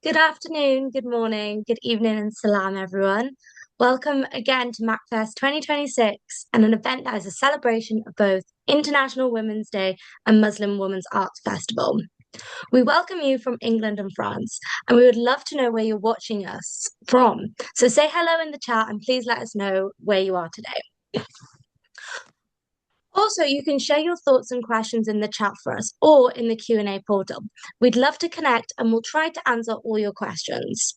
Good afternoon, good morning, good evening, and salam, everyone. Welcome again to MACFEST 2026, and an event that is a celebration of both International Women's Day and Muslim Women's Arts Festival. We welcome you from England and France, and we would love to know where you're watching us from. So say hello in the chat and please let us know where you are today. Also, you can share your thoughts and questions in the chat for us or in the Q&A portal. We'd love to connect and we'll try to answer all your questions.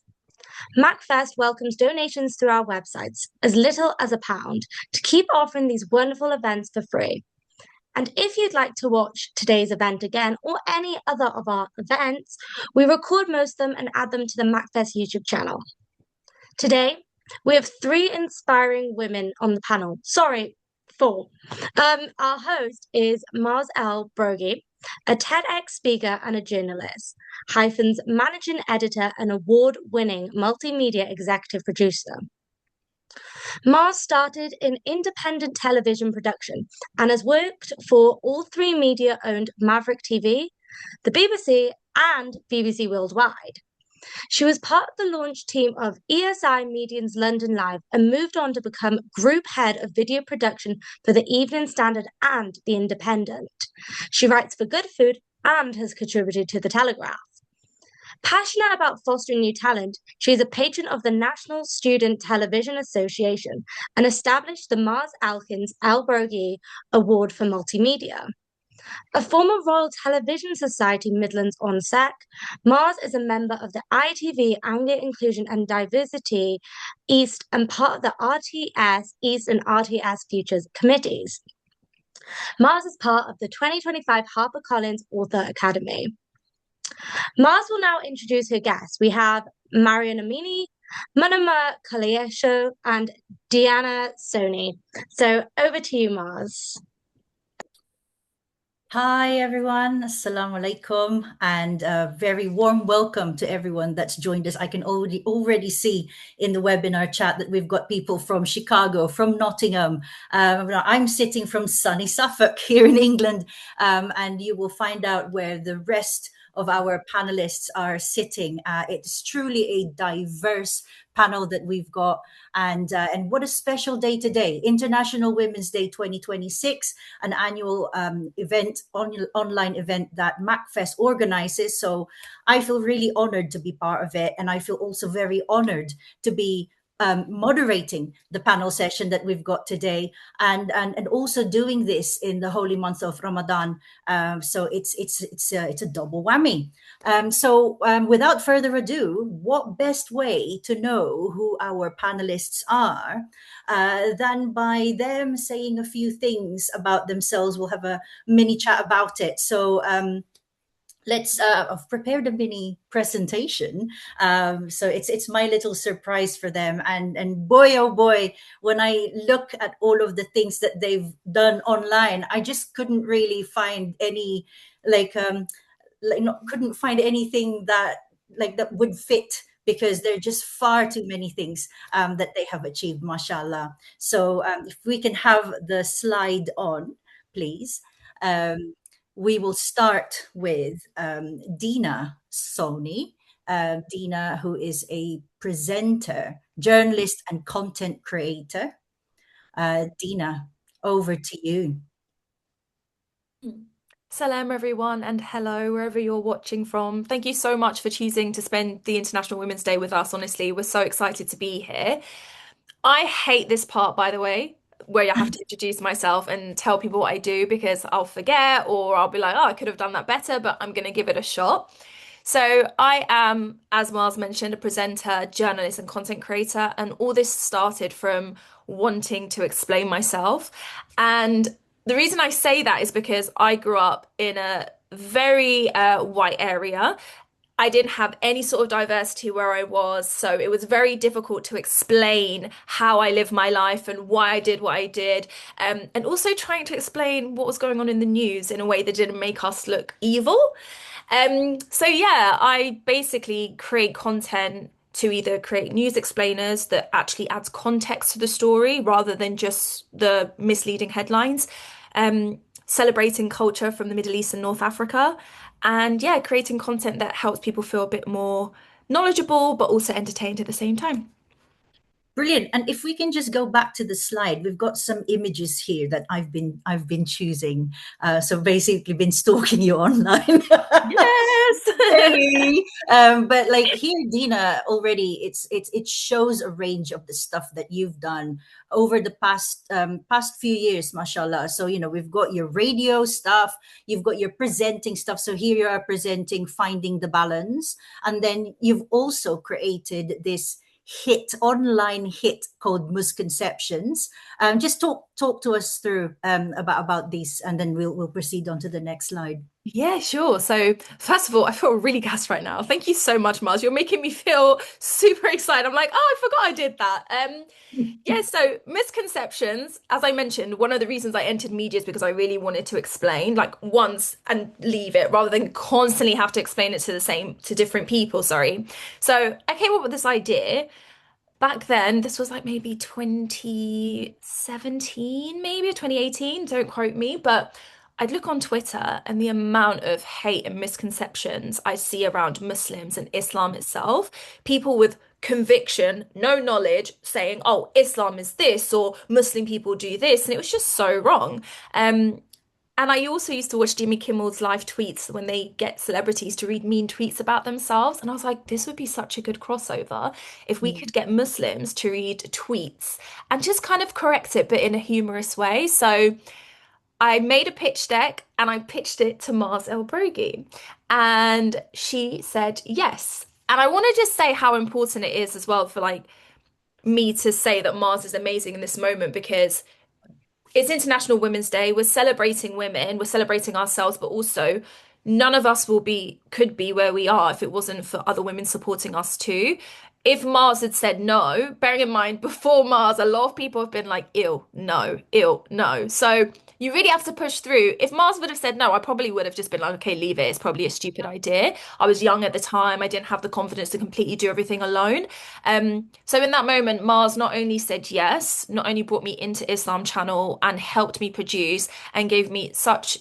MacFest welcomes donations through our websites, as little as £1, to keep offering these wonderful events for free. And if you'd like to watch today's event again or any other of our events, we record most of them and add them to the MacFest YouTube channel. Today, we have three inspiring women on the panel. Sorry, four. Our host is Mars El-Brogy, a TEDx speaker and a journalist, Hyphen's managing editor and award-winning multimedia executive producer. Mars started in independent television production and has worked for all three media-owned Maverick TV, the BBC, and BBC Worldwide. She was part of the launch team of ESI Media's London Live and moved on to become group head of video production for the Evening Standard and The Independent. She writes for Good Food and has contributed to The Telegraph. Passionate about fostering new talent, she is a patron of the National Student Television Association and established the Mars Alkins El-Brogy Award for Multimedia. A former Royal Television Society Midlands ONSEC, Mars is a member of the ITV Anglia Inclusion and Diversity East and part of the RTS East and RTS Futures committees. Mars is part of the 2025 HarperCollins Author Academy. Mars will now introduce her guests. We have Marian Amini, Manama Koleoso, and Deana Soni. So over to you, Mars. Hi, everyone. Assalamu alaikum, and a very warm welcome to everyone that's joined us. I can already see in the webinar chat that we've got people from Chicago, from Nottingham. I'm sitting from sunny Suffolk here in England, and you will find out where the rest of our panelists are sitting. It's truly a diverse panel that we've got, and what a special day today, International Women's Day 2026, an annual online event that MacFest organizes. So I feel really honored to be part of it, and I feel also very honored to be moderating the panel session that we've got today, and also doing this in the holy month of Ramadan. So it's a double whammy. So without further ado, what best way to know who our panelists are than by them saying a few things about themselves? We'll have a mini chat about it. So I've prepared a mini presentation. So it's my little surprise for them. And boy, oh boy, when I look at all of the things that they've done online, I just couldn't really find any, couldn't find anything that would fit, because there are just far too many things that they have achieved, mashallah. So if we can have the slide on, please. We will start with Deana Soni. Deana, who is a presenter, journalist, and content creator. Deana, over to you. Salam, everyone, and hello, wherever you're watching from. Thank you so much for choosing to spend the International Women's Day with us. Honestly, we're so excited to be here. I hate this part, by the way, where I have to introduce myself and tell people what I do, because I'll forget, or I'll be like, oh, I could have done that better, but I'm going to give it a shot. So I am, as Mars mentioned, a presenter, journalist, and content creator. And all this started from wanting to explain myself. And the reason I say that is because I grew up in a very white area. I didn't have any sort of diversity where I was, so it was very difficult to explain how I lived my life and why I did what I did, and also trying to explain what was going on in the news in a way that didn't make us look evil. So yeah, I basically create content to either create news explainers that actually adds context to the story rather than just the misleading headlines, celebrating culture from the Middle East and North Africa, and yeah, creating content that helps people feel a bit more knowledgeable, but also entertained at the same time. Brilliant. And if we can just go back to the slide, we've got some images here that I've been choosing. So basically been stalking you online. Yes. Hey. But like here, Deana, already it shows a range of the stuff that you've done over the past few years, mashallah. So we've got your radio stuff, you've got your presenting stuff. So here you are presenting Finding the Balance, and then you've also created this online hit called Misconceptions. Just talk to us through about these, and then we'll proceed on to the next slide. Yeah, sure. So first of all, I feel really gassed right now. Thank you so much, Mars. You're making me feel super excited. I'm like, oh, I forgot I did that. Yeah, so misconceptions, as I mentioned, one of the reasons I entered media is because I really wanted to explain like once and leave it rather than constantly have to explain it to different people, sorry. So I came up with this idea back then. This was like maybe 2017, maybe or 2018, don't quote me, but I'd look on Twitter and the amount of hate and misconceptions I see around Muslims and Islam itself, people with conviction, no knowledge, saying, oh, Islam is this or Muslim people do this. And it was just so wrong. And I also used to watch Jimmy Kimmel's live tweets when they get celebrities to read mean tweets about themselves. And I was like, this would be such a good crossover if we could get Muslims to read tweets and just kind of correct it, but in a humorous way. So I made a pitch deck and I pitched it to Mars El-Brogy, and she said yes. And I want to just say how important it is as well for like me to say that Mars is amazing in this moment, because it's International Women's Day. We're celebrating women, we're celebrating ourselves, but also none of us could be where we are if it wasn't for other women supporting us too. If Mars had said no, bearing in mind before Mars, a lot of people have been like, ill, no, ill, no. So you really have to push through. If Mars would have said no, I probably would have just been like, okay, leave it. It's probably a stupid idea. I was young at the time. I didn't have the confidence to completely do everything alone. So in that moment, Mars not only said yes, not only brought me into Islam Channel and helped me produce and gave me such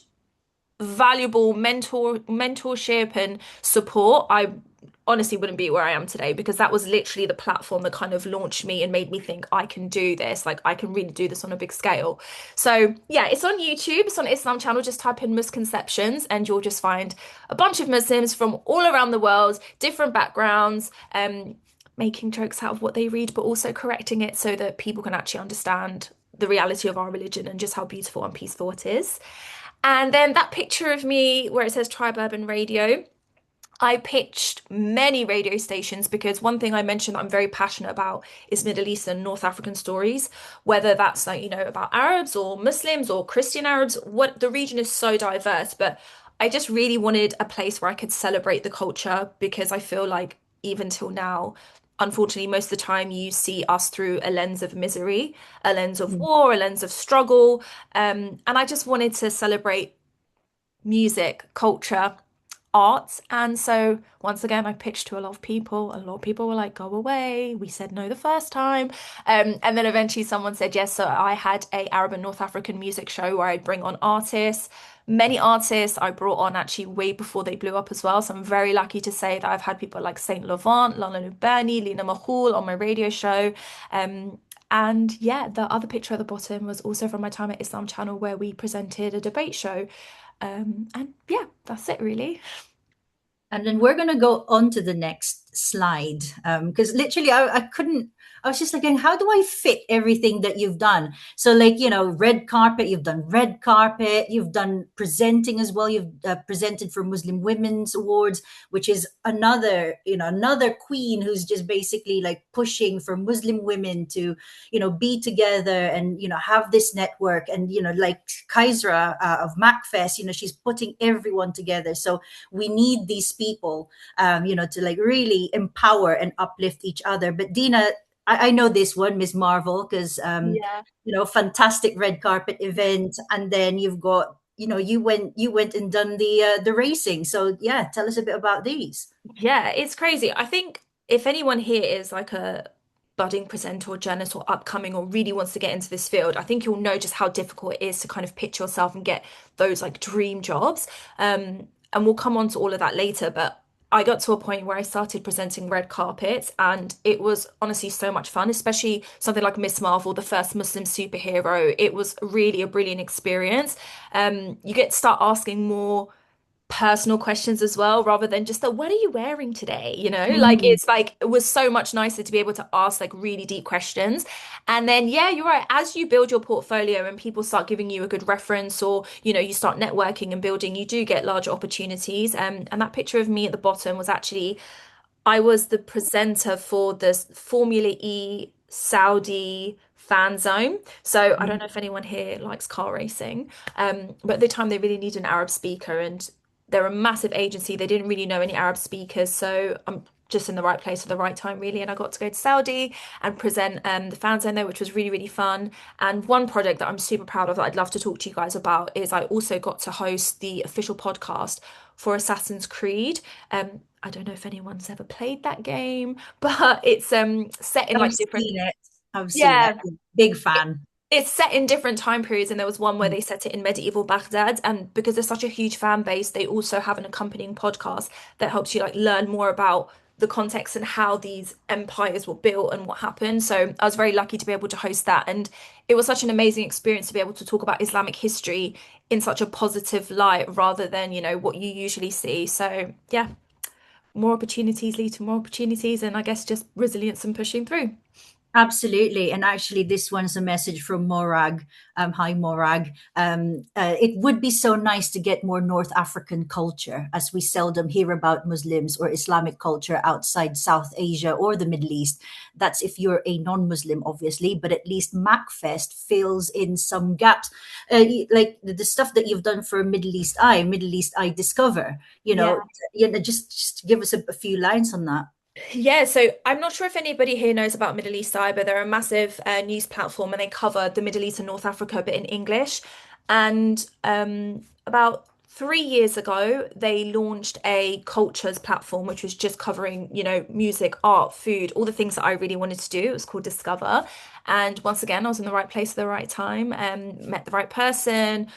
valuable mentorship and support. I honestly wouldn't be where I am today, because that was literally the platform that kind of launched me and made me think I can do this, like I can really do this on a big scale. So yeah, it's on YouTube, it's on Islam Channel. Just type in misconceptions and you'll just find a bunch of Muslims from all around the world, different backgrounds, making jokes out of what they read, but also correcting it so that people can actually understand the reality of our religion and just how beautiful and peaceful it is. And then that picture of me where it says Tribe Urban Radio, I pitched many radio stations, because one thing I mentioned that I'm very passionate about is Middle Eastern, North African stories, whether that's like, about Arabs or Muslims or Christian Arabs. What the region is so diverse, but I just really wanted a place where I could celebrate the culture, because I feel like even till now, unfortunately, most of the time you see us through a lens of misery, a lens of war, a lens of struggle. And I just wanted to celebrate music, culture, arts. And so once again, I pitched to a lot of people. A lot of people were like, go away. We said no the first time. And then eventually someone said yes. So I had a Arab and North African music show where I'd bring on artists. Many artists I brought on actually way before they blew up as well. So I'm very lucky to say that I've had people like Saint Laurent, London-born, Lina Mahal on my radio show. And yeah, the other picture at the bottom was also from my time at Islam Channel, where we presented a debate show. And yeah, that's it really. And then we're going to go on to the next slide, because literally I was just like, how do I fit everything that you've done? So like, red carpet, you've done red carpet, you've done presenting as well. You've presented for Muslim Women's Awards, which is another queen who's just basically like pushing for Muslim women to, be together and, have this network. And, like Kaisra of MACFEST, she's putting everyone together. So we need these people, to like really empower and uplift each other. But Deana, I know this one, Miss Marvel, because fantastic red carpet event, and then you've got you went and done the racing. So yeah, tell us a bit about these. Yeah, it's crazy. I think if anyone here is like a budding presenter or journalist or upcoming or really wants to get into this field, I think you'll know just how difficult it is to kind of pitch yourself and get those like dream jobs. And we'll come on to all of that later, but I got to a point where I started presenting red carpets, and it was honestly so much fun, especially something like Miss Marvel, the first Muslim superhero. It was really a brilliant experience. You get to start asking more personal questions as well, rather than just the what are you wearing today, like Mm. it's like it was so much nicer to be able to ask like really deep questions. And then yeah, you're right, as you build your portfolio and people start giving you a good reference, or you start networking and building, you do get larger opportunities. And that picture of me at the bottom was actually, I was the presenter for this Formula E Saudi fan zone. So I don't know if anyone here likes car racing, but at the time they really needed an Arab speaker, and they're a massive agency. They didn't really know any Arab speakers, so I'm just in the right place at the right time, really. And I got to go to Saudi and present the fan zone there, which was really, really fun. And one project that I'm super proud of that I'd love to talk to you guys about is I also got to host the official podcast for Assassin's Creed. I don't know if anyone's ever played that game, but it's set in like different. Seen it. I've seen it. Yeah, Big fan. it's set in different time periods, and there was one where they set it in medieval Baghdad. And because there's such a huge fan base, they also have an accompanying podcast that helps you like learn more about the context and how these empires were built and what happened. So I was very lucky to be able to host that, and it was such an amazing experience to be able to talk about Islamic history in such a positive light rather than what you usually see. So yeah, more opportunities lead to more opportunities, and I guess just resilience and pushing through. Absolutely. And actually, this one's a message from Morag. Hi, Morag. It would be so nice to get more North African culture, as we seldom hear about Muslims or Islamic culture outside South Asia or the Middle East. That's if you're a non-Muslim, obviously, but at least MACFEST fills in some gaps. Like the stuff that you've done for Middle East Eye Discover, Yeah. just give us a few lines on that. Yeah, so I'm not sure if anybody here knows about Middle East Eye, but they're a massive news platform, and they cover the Middle East and North Africa, but in English. And about 3 years ago, they launched a cultures platform, which was just covering, music, art, food, all the things that I really wanted to do. It was called Discover. And once again, I was in the right place at the right time, and met the right person,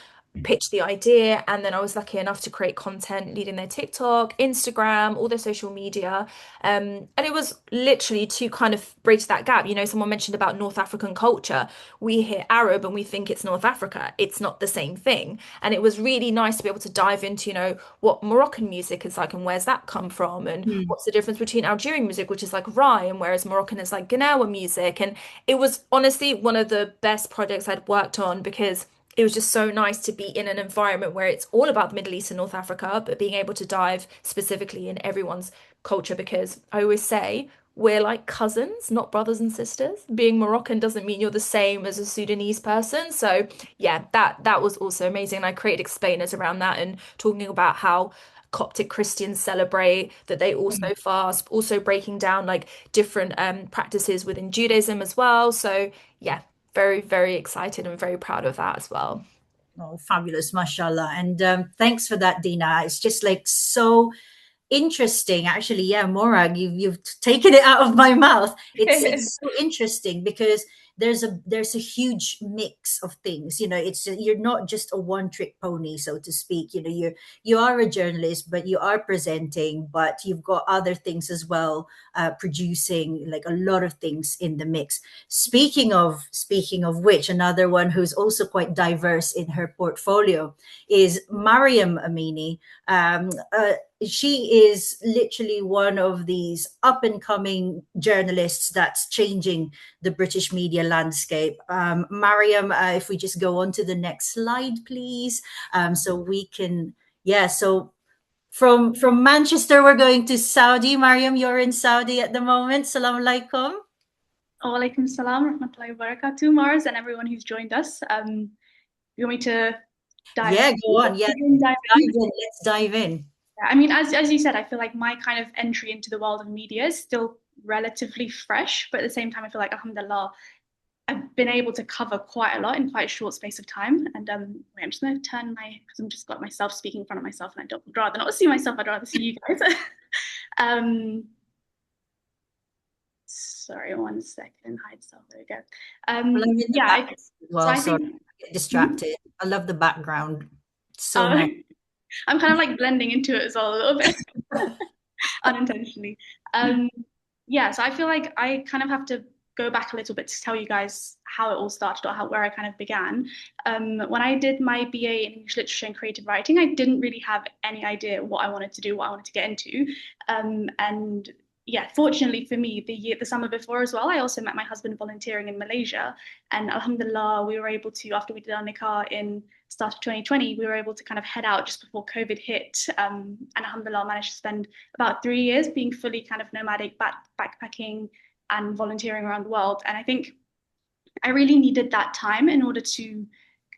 pitched the idea, and then I was lucky enough to create content leading their TikTok, Instagram, all their social media. And it was literally to kind of bridge that gap. Someone mentioned about North African culture. We hear Arab and we think it's North Africa. It's not the same thing. And it was really nice to be able to dive into, what Moroccan music is like and where's that come from, and what's the difference between Algerian music, which is like Rai, and whereas Moroccan is like Gnawa music. And it was honestly one of the best projects I'd worked on, because it was just so nice to be in an environment where it's all about the Middle East and North Africa, but being able to dive specifically in everyone's culture, because I always say we're like cousins, not brothers and sisters. Being Moroccan doesn't mean you're the same as a Sudanese person. So yeah, that was also amazing. And I created explainers around that and talking about how Coptic Christians celebrate, that they also fast, also breaking down like different practices within Judaism as well. So yeah, very, very excited and very proud of that as well. Oh, fabulous, mashallah. And thanks for that, Deana. It's just like so interesting. Actually, yeah, Morag, you've taken it out of my mouth. It's so interesting because there's a huge mix of things. You're not just a one trick pony, so to speak. You are a journalist, but you are presenting, but you've got other things as well, producing, like a lot of things in the mix. Speaking of which, another one who's also quite diverse in her portfolio is Mariam Amini. She is literally one of these up and coming journalists that's changing the British media landscape. Mariam, if we just go on to the next slide, please. So we can, yeah. So from Manchester, we're going to Saudi. Mariam, you're in Saudi at the moment. Salam alaikum. Walaikum salam, rahmatullahi wa barakatuh, Mars, and everyone who's joined us. You want me to dive? Yeah, go on. Yeah, dive in. Let's dive in. I mean, as you said, I feel like my kind of entry into the world of media is still relatively fresh, but at the same time, I feel like, alhamdulillah, I've been able to cover quite a lot in quite a short space of time. And wait, I'm just going to turn because I'm just got myself speaking in front of myself, and I'd rather not see myself. I'd rather see you guys. Sorry, 1 second. Hide stuff. There we go. I get distracted. I love the background so much. I'm kind of like blending into it as well a little bit. unintentionally. Yeah, so I feel like I kind of have to go back a little bit to tell you guys how it all started, or where I kind of began. When I did my BA in English Literature and Creative Writing, I didn't really have any idea what I wanted to do, what I wanted to get into. And yeah, fortunately for me, the summer before as well, I also met my husband volunteering in Malaysia. And alhamdulillah, we were able to, after we did our nikah in start of 2020, we were able to kind of head out just before COVID hit. And alhamdulillah, managed to spend about 3 years being fully kind of nomadic, backpacking and volunteering around the world. And I think I really needed that time in order to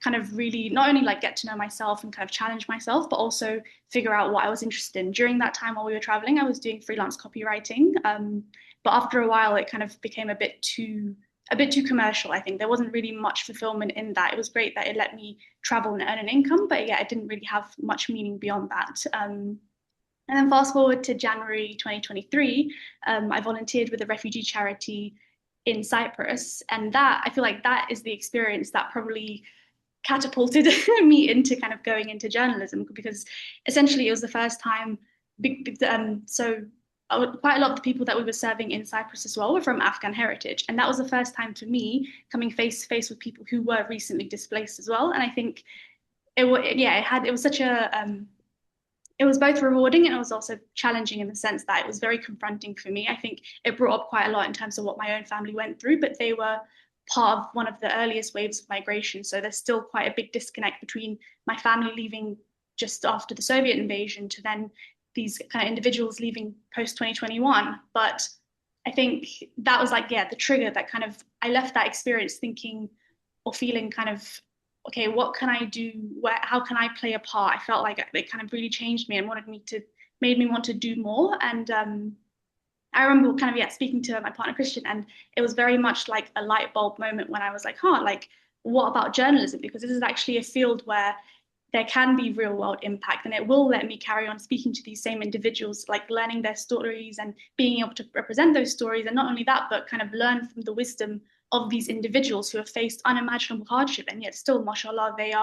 kind of really not only like get to know myself and kind of challenge myself, but also figure out what I was interested in. During that time while we were traveling, I was doing freelance copywriting. But after a while, it kind of became a bit too commercial. I think there wasn't really much fulfillment in that. It was great that it let me travel and earn an income, but yeah, it didn't really have much meaning beyond that. And then fast forward to January 2023, I volunteered with a refugee charity in Cyprus. And that, I feel like that is the experience that probably catapulted me into kind of going into journalism, because essentially it was the first time. So quite a lot of the people that we were serving in Cyprus as well were from Afghan heritage, and that was the first time for me coming face to face with people who were recently displaced as well. And I think it was such a it was both rewarding and it was also challenging in the sense that it was very confronting for me. I think it brought up quite a lot in terms of what my own family went through, but they were part of one of the earliest waves of migration. So there's still quite a big disconnect between my family leaving just after the Soviet invasion to then these kind of individuals leaving post 2021. But I think that was like, yeah, the trigger that kind of, I left that experience thinking or feeling kind of, okay, what can I do? How can I play a part? I felt like it kind of really changed me and made me want to do more. And I remember kind of, yeah, speaking to my partner Christian, and it was very much like a light bulb moment when I was like, like, what about journalism? Because this is actually a field where there can be real world impact, and it will let me carry on speaking to these same individuals, like learning their stories and being able to represent those stories. And not only that, but kind of learn from the wisdom of these individuals who have faced unimaginable hardship, and yet still, mashallah, they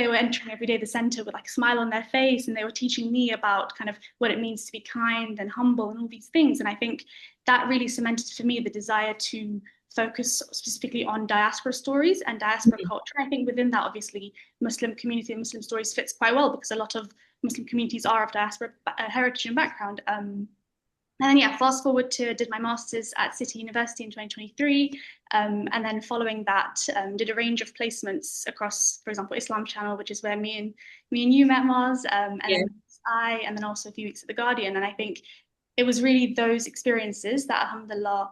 were entering every day the center with like a smile on their face, and they were teaching me about kind of what it means to be kind and humble and all these things. And I think that really cemented for me the desire to focus specifically on diaspora stories and diaspora culture. I think within that, obviously, Muslim community and Muslim stories fits quite well, because a lot of Muslim communities are of diaspora heritage and background. And then, yeah, fast forward to did my master's at City University in 2023. And then following that, did a range of placements across, for example, Islam Channel, which is where me and you met, Mars, and then also a few weeks at The Guardian. And I think it was really those experiences that, alhamdulillah,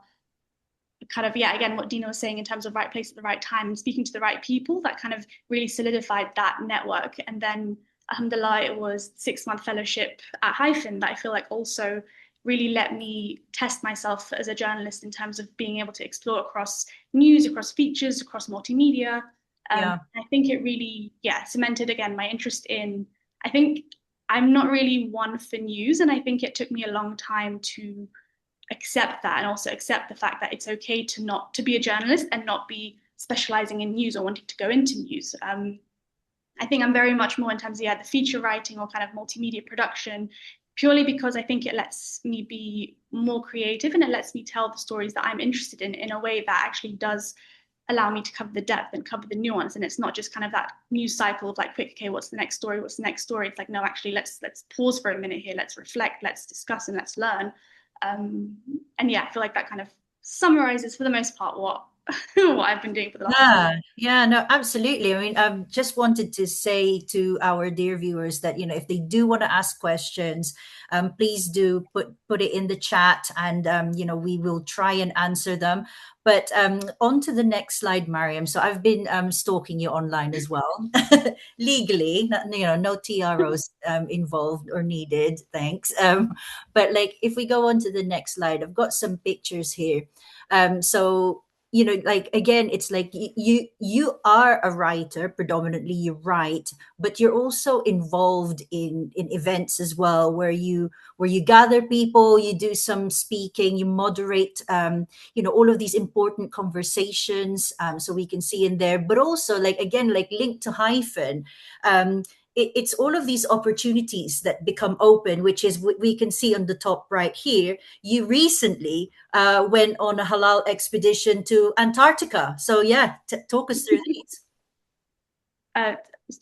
kind of, yeah, again, what Deana was saying in terms of right place at the right time and speaking to the right people, that kind of really solidified that network. And then, alhamdulillah, it was 6-month fellowship at Hyphen that I feel like also really let me test myself as a journalist in terms of being able to explore across news, across features, across multimedia. I think it really, cemented again my interest in, I think I'm not really one for news, and I think it took me a long time to accept that, and also accept the fact that it's okay to be a journalist and not be specializing in news or wanting to go into news. I think I'm very much more in terms of the feature writing or kind of multimedia production, purely because I think it lets me be more creative and it lets me tell the stories that I'm interested in a way that actually does allow me to cover the depth and cover the nuance. And it's not just kind of that news cycle of like, quick, okay, what's the next story? What's the next story? It's like, no, actually, let's pause for a minute here. Let's reflect, let's discuss, and let's learn. And I feel like that kind of summarizes for the most part what I've been doing for the last no, absolutely. I mean, just wanted to say to our dear viewers that, if they do want to ask questions, please do put it in the chat, and we will try and answer them. But on to the next slide, Mariam. So I've been stalking you online as well, legally, no TROs involved or needed, thanks. But like, if we go on to the next slide, I've got some pictures here. So like, again, it's like you are a writer, predominantly you write, but you're also involved in events as well, where you gather people, you do some speaking, you moderate, all of these important conversations. So we can see in there, but also, like, again, like linked to Hyphen, it's all of these opportunities that become open, which is what we can see on the top right here. You recently went on a halal expedition to Antarctica. So yeah, talk us through these.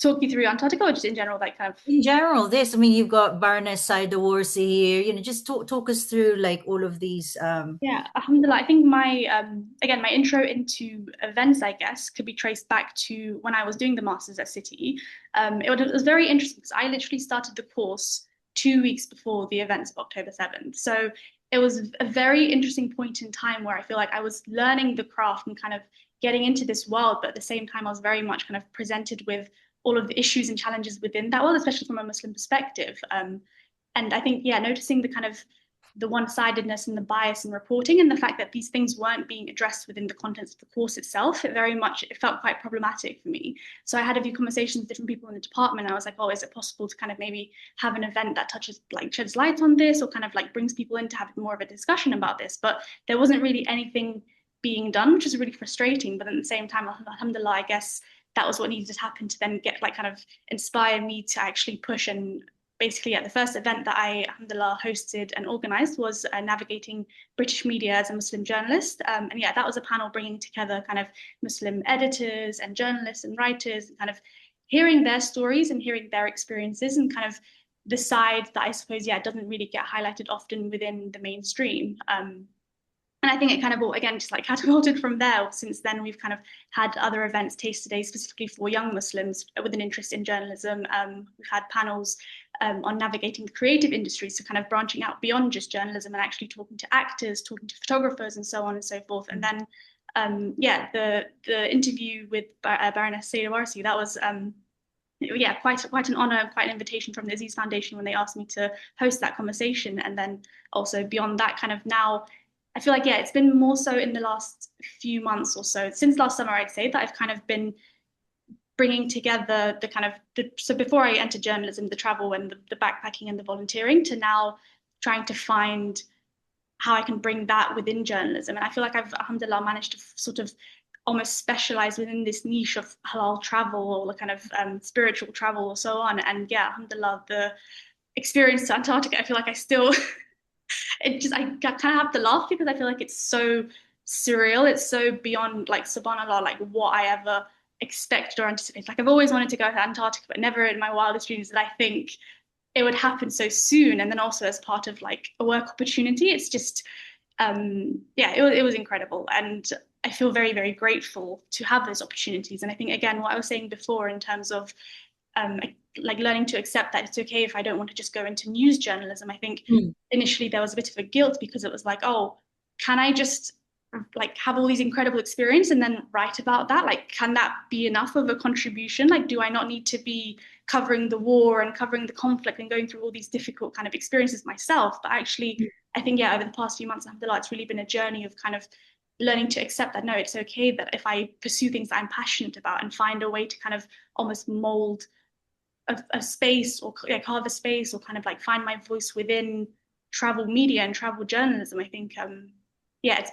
Talk you through Antarctica, or just in general, like kind of in general? I mean, you've got Baroness Saidawarsi here. Just talk us through like all of these. Yeah, alhamdulillah. I think my again, my intro into events, I guess, could be traced back to when I was doing the masters at City. It was very interesting because I literally started the course 2 weeks before the events of October 7th. So it was a very interesting point in time where I feel like I was learning the craft and kind of getting into this world, but at the same time, I was very much kind of presented with all of the issues and challenges within that world, especially from a Muslim perspective. And I think, yeah, noticing the kind of the one-sidedness and the bias in reporting, and the fact that these things weren't being addressed within the contents of the course itself, it felt quite problematic for me. So I had a few conversations with different people in the department. I was like, oh, is it possible to kind of maybe have an event that sheds light on this, or kind of like brings people in to have more of a discussion about this? But there wasn't really anything being done, which is really frustrating. But at the same time, alhamdulillah, I guess that was what needed to happen to then get like kind of inspire me to actually push. And basically, the first event that I, alhamdulillah, hosted and organized was navigating British media as a Muslim journalist. And yeah, that was a panel bringing together kind of Muslim editors and journalists and writers, and kind of hearing their stories and hearing their experiences, and kind of the side that I suppose, yeah, doesn't really get highlighted often within the mainstream. And I think it kind of, again, just like catapulted from there. Since then, we've kind of had other events, Taste Today, specifically for young Muslims with an interest in journalism. We've had panels on navigating the creative industries, so kind of branching out beyond just journalism and actually talking to actors, talking to photographers, and so on and so forth. And then, the interview with Baroness Saidawarsi, that was quite an honor, quite an invitation from the Aziz Foundation when they asked me to host that conversation. And then also beyond that, kind of now, I feel like, yeah, it's been more so in the last few months or so, since last summer, I'd say, that I've kind of been bringing together so before I entered journalism, the travel and the backpacking and the volunteering, to now trying to find how I can bring that within journalism. And I feel like I've, alhamdulillah, managed to sort of almost specialize within this niche of halal travel, or the kind of spiritual travel, or so on. And yeah, alhamdulillah, the experience to Antarctica, I feel like I still... I kind of have to laugh, because I feel like it's so surreal. It's so beyond, like, subhanAllah, like what I ever expected or anticipated. Like, I've always wanted to go to Antarctica, but never in my wildest dreams did I think it would happen so soon. And then also as part of like a work opportunity, it's just, it was incredible. And I feel very, very grateful to have those opportunities. And I think, again, what I was saying before in terms of like learning to accept that it's okay if I don't want to just go into news journalism. I think initially there was a bit of a guilt, because it was like, oh, can I just like have all these incredible experience and then write about that? Like, can that be enough of a contribution? Like, do I not need to be covering the war and covering the conflict and going through all these difficult kind of experiences myself? But actually, I think, yeah, over the past few months, alhamdulillah, it's really been a journey of kind of learning to accept that, no, it's okay that if I pursue things that I'm passionate about and find a way to kind of almost mold a space, or carve a space, or kind of like find my voice within travel media and travel journalism. I think it's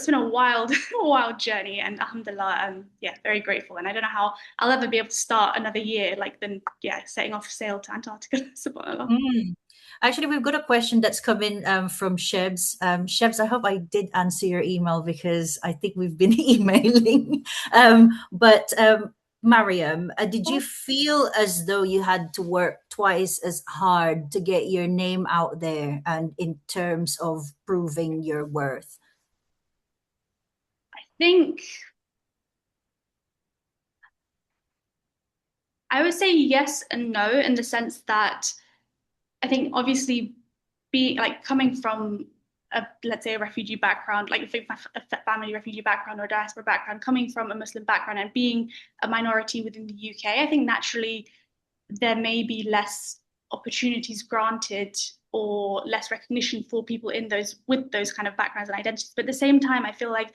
been a wild wild journey, and alhamdulillah, very grateful. And I don't know how I'll ever be able to start another year like then setting off sail to Antarctica. Subhanallah. Actually, we've got a question that's come in from Shebs. Shebs, I hope I did answer your email, because I think we've been emailing. But Mariam, did you feel as though you had to work twice as hard to get your name out there, and in terms of proving your worth? I think I would say yes and no, in the sense that I think obviously coming from let's say a refugee background, like a family refugee background or diaspora background, coming from a Muslim background and being a minority within the UK, I think naturally there may be less opportunities granted or less recognition for people with those kind of backgrounds and identities. But at the same time, I feel like,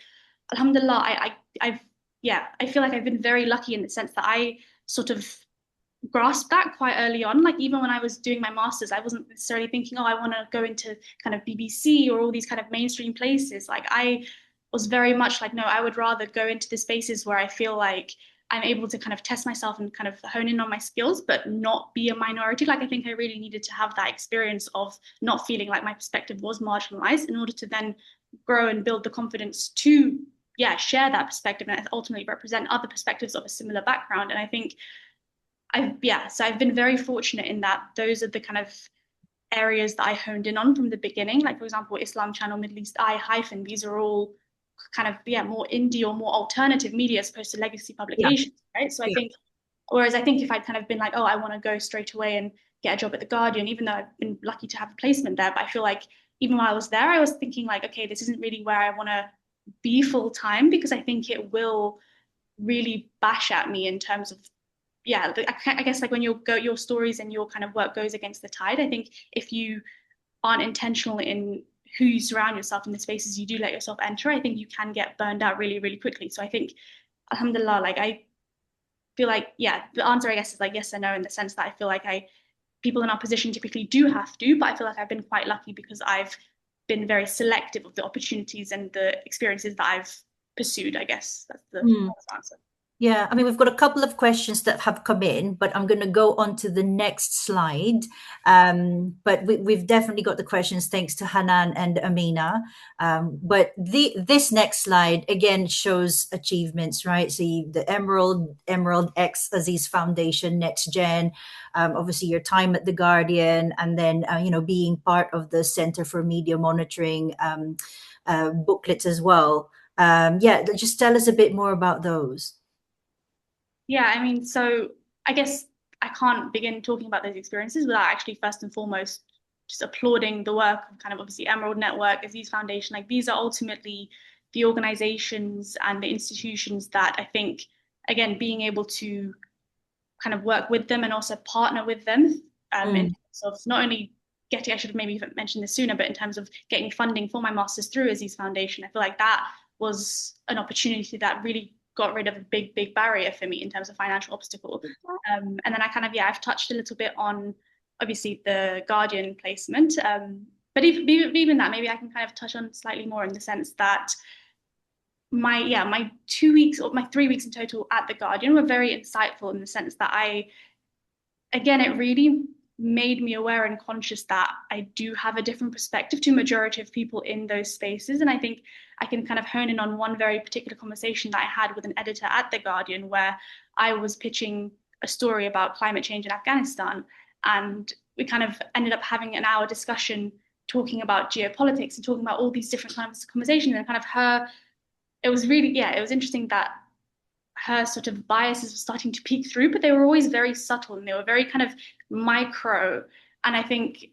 alhamdulillah, I feel like I've been very lucky in the sense that I sort of grasped that quite early on. Like, even when I was doing my master's, I wasn't necessarily thinking, oh, I want to go into kind of BBC or all these kind of mainstream places. Like, I was very much like, no, I would rather go into the spaces where I feel like I'm able to kind of test myself and kind of hone in on my skills, but not be a minority. Like, I think I really needed to have that experience of not feeling like my perspective was marginalized in order to then grow and build the confidence to, share that perspective and ultimately represent other perspectives of a similar background. And I think so I've been very fortunate in that those are the kind of areas that I honed in on from the beginning. Like, for example, Islam Channel, Middle East Eye, Hyphen, these are all kind of, more indie or more alternative media as opposed to legacy publications, right? So I think, whereas I think if I'd kind of been like, oh, I want to go straight away and get a job at The Guardian, even though I've been lucky to have a placement there, but I feel like even while I was there, I was thinking like, okay, this isn't really where I want to be full time, because I think it will really bash at me in terms of, I guess like when your stories and your kind of work goes against the tide. I think if you aren't intentional in who you surround yourself in the spaces you do let yourself enter, I think you can get burned out really, really quickly. So I think, alhamdulillah, like I feel like, the answer I guess is like yes and no, in the sense that I feel like people in our position typically do have to, but I feel like I've been quite lucky because I've been very selective of the opportunities and the experiences that I've pursued. I guess that's the answer. Yeah, I mean, we've got a couple of questions that have come in, but I'm going to go on to the next slide. But we've definitely got the questions thanks to Hanan and Amina. But this next slide, again, shows achievements, right? So the Emerald X Aziz Foundation, Next Gen, obviously your time at The Guardian, and then, being part of the Center for Media Monitoring booklets as well. Just tell us a bit more about those. Yeah, I mean, so I guess I can't begin talking about those experiences without actually first and foremost just applauding the work of kind of obviously Emerald Network, Aziz Foundation. Like, these are ultimately the organizations and the institutions that I think, again, being able to kind of work with them and also partner with them in terms of not only getting, I should have maybe mentioned this sooner, but in terms of getting funding for my master's through Aziz Foundation, I feel like that was an opportunity that really got rid of a big barrier for me in terms of financial obstacle. And then I kind of, I've touched a little bit on obviously the Guardian placement. But even that, maybe I can kind of touch on slightly more in the sense that my 2 weeks or my 3 weeks in total at the Guardian were very insightful in the sense that it really made me aware and conscious that I do have a different perspective to majority of people in those spaces. And I think I can kind of hone in on one very particular conversation that I had with an editor at The Guardian, where I was pitching a story about climate change in Afghanistan. And we kind of ended up having an hour discussion talking about geopolitics and talking about all these different kinds of conversations, and kind of it was really, it was interesting that her sort of biases were starting to peek through, but they were always very subtle and they were very kind of micro. And I think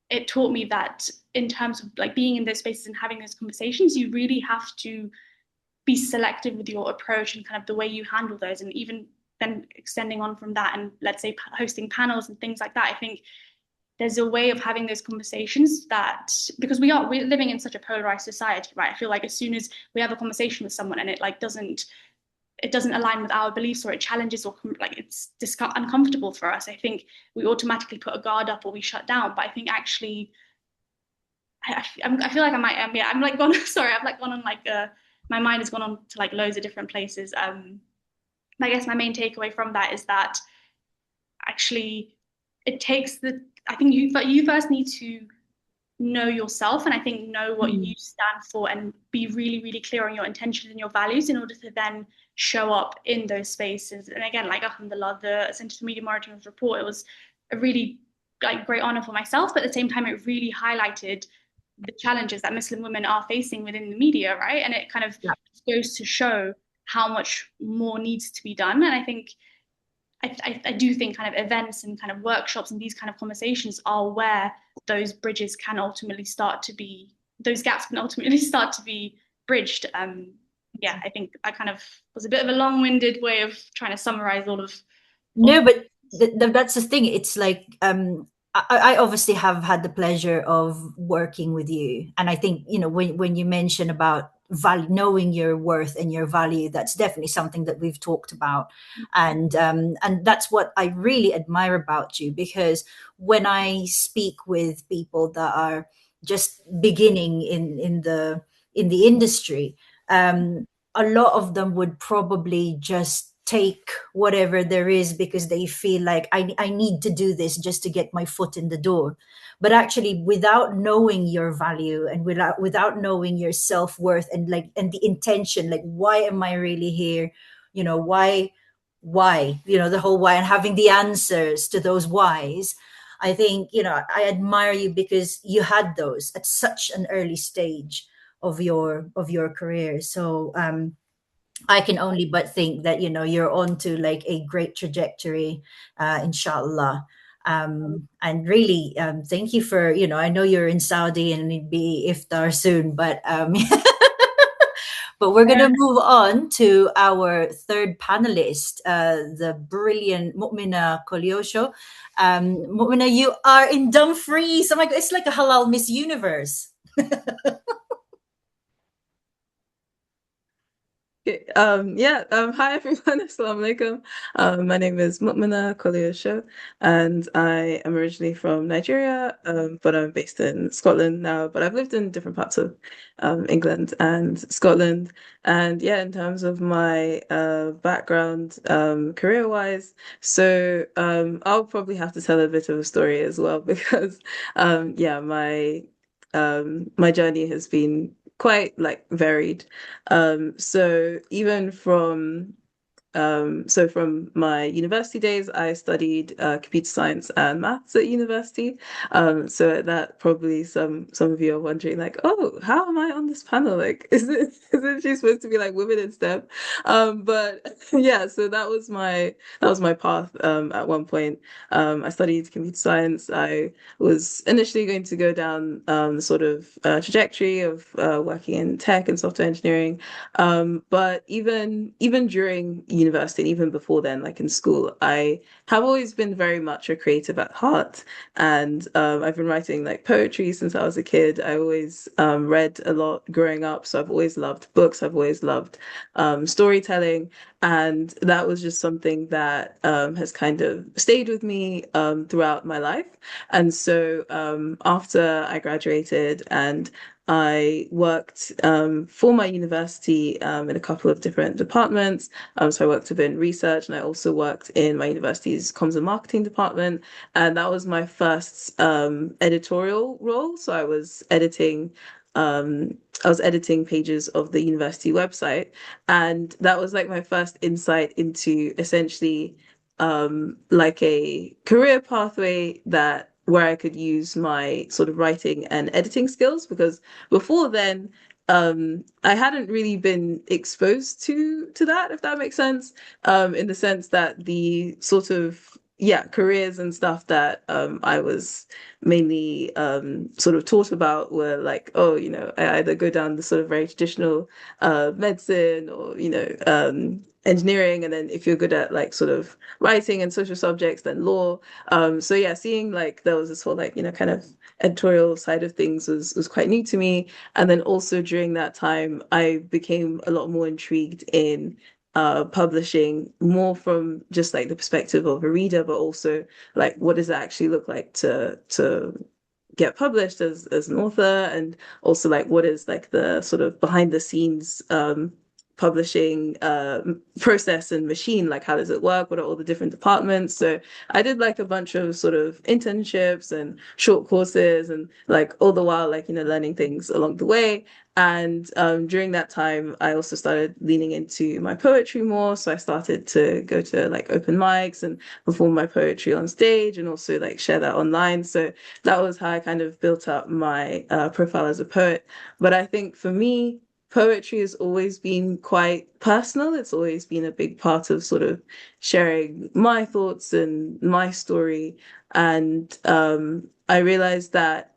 it taught me that in terms of like being in those spaces and having those conversations, you really have to be selective with your approach and kind of the way you handle those. And even then extending on from that and let's say hosting panels and things like that, I think there's a way of having those conversations that, because we're living in such a polarized society, right? I feel like as soon as we have a conversation with someone and it like doesn't align with our beliefs, or it challenges, or like it's uncomfortable for us, I think we automatically put a guard up or we shut down. But I think actually, I feel like I'm like gone. Sorry, I've like gone on like my mind has gone on to like loads of different places. I guess my main takeaway from that is that actually it takes I think you first need to know yourself, and I think know what you stand for and be really, really clear on your intentions and your values in order to then show up in those spaces. And again, like alhamdulillah, the Centre for Media Monitoring's report, it was a really like great honor for myself, but at the same time it really highlighted the challenges that Muslim women are facing within the media, right? And it kind of goes to show how much more needs to be done. And I think I do think kind of events and kind of workshops and these kind of conversations are where those bridges can ultimately those gaps can ultimately start to be bridged. I think I kind of was a bit of a long-winded way of trying to summarize all of. No, but that's the thing. It's like, I obviously have had the pleasure of working with you. And I think, when you mention about value, knowing your worth and your value, that's definitely something that we've talked about. And that's what I really admire about you, because when I speak with people that are just beginning in the industry, a lot of them would probably just take whatever there is because they feel like I need to do this just to get my foot in the door. But actually, without knowing your value and without knowing your self-worth and the intention, like, why am I really here? Why, the whole why, and having the answers to those whys. I think, I admire you because you had those at such an early stage of your career. So I can only but think that you're on to like a great trajectory, inshallah. And really, thank you for, I know you're in Saudi and it'd be iftar soon, but but we're going to move on to our third panelist, the brilliant Mu'minah Koleoso. Mu'minah, you are in Dumfries. Oh my God, it's like a halal Miss Universe. Okay, hi everyone, Assalamu alaikum. My name is Mu'minah Koleoso, and I am originally from Nigeria, but I'm based in Scotland now, but I've lived in different parts of England and Scotland. And yeah, in terms of my background, career-wise, so I'll probably have to tell a bit of a story as well because my journey has been quite like varied. So even from my university days, I studied computer science and maths at university. So that probably some of you are wondering, like, oh, how am I on this panel? Like, isn't she supposed to be like women in STEM? But yeah, so that was my path. At one point, I studied computer science. I was initially going to go down the sort of trajectory of working in tech and software engineering. But even during university and even before then, like in school, I have always been very much a creative at heart. And I've been writing like poetry since I was a kid. I always read a lot growing up. So I've always loved books. I've always loved storytelling. And that was just something that has kind of stayed with me throughout my life. And so after I graduated and I worked for my university in a couple of different departments. So I worked a bit in research, and I also worked in my university's comms and marketing department. And that was my first editorial role. So I was editing pages of the university website, and that was like my first insight into essentially like a career pathway where I could use my sort of writing and editing skills, because before then I hadn't really been exposed to that, if that makes sense, in the sense that the sort of careers and stuff that I was mainly sort of taught about were like, oh, I either go down the sort of very traditional medicine or engineering, and then if you're good at like sort of writing and social subjects, then law. So yeah, seeing like there was this whole like kind of editorial side of things was quite new to me. And then also during that time, I became a lot more intrigued in publishing, more from just like the perspective of a reader, but also like what does it actually look like to get published as an author, and also like what is like the sort of behind the scenes publishing process and machine, like how does it work, what are all the different departments. So I did like a bunch of sort of internships and short courses, and like all the while like learning things along the way. And during that time I also started leaning into my poetry more, so I started to go to like open mics and perform my poetry on stage, and also like share that online. So that was how I kind of built up my profile as a poet. But I think for me, poetry has always been quite personal. It's always been a big part of sort of sharing my thoughts and my story. And I realized that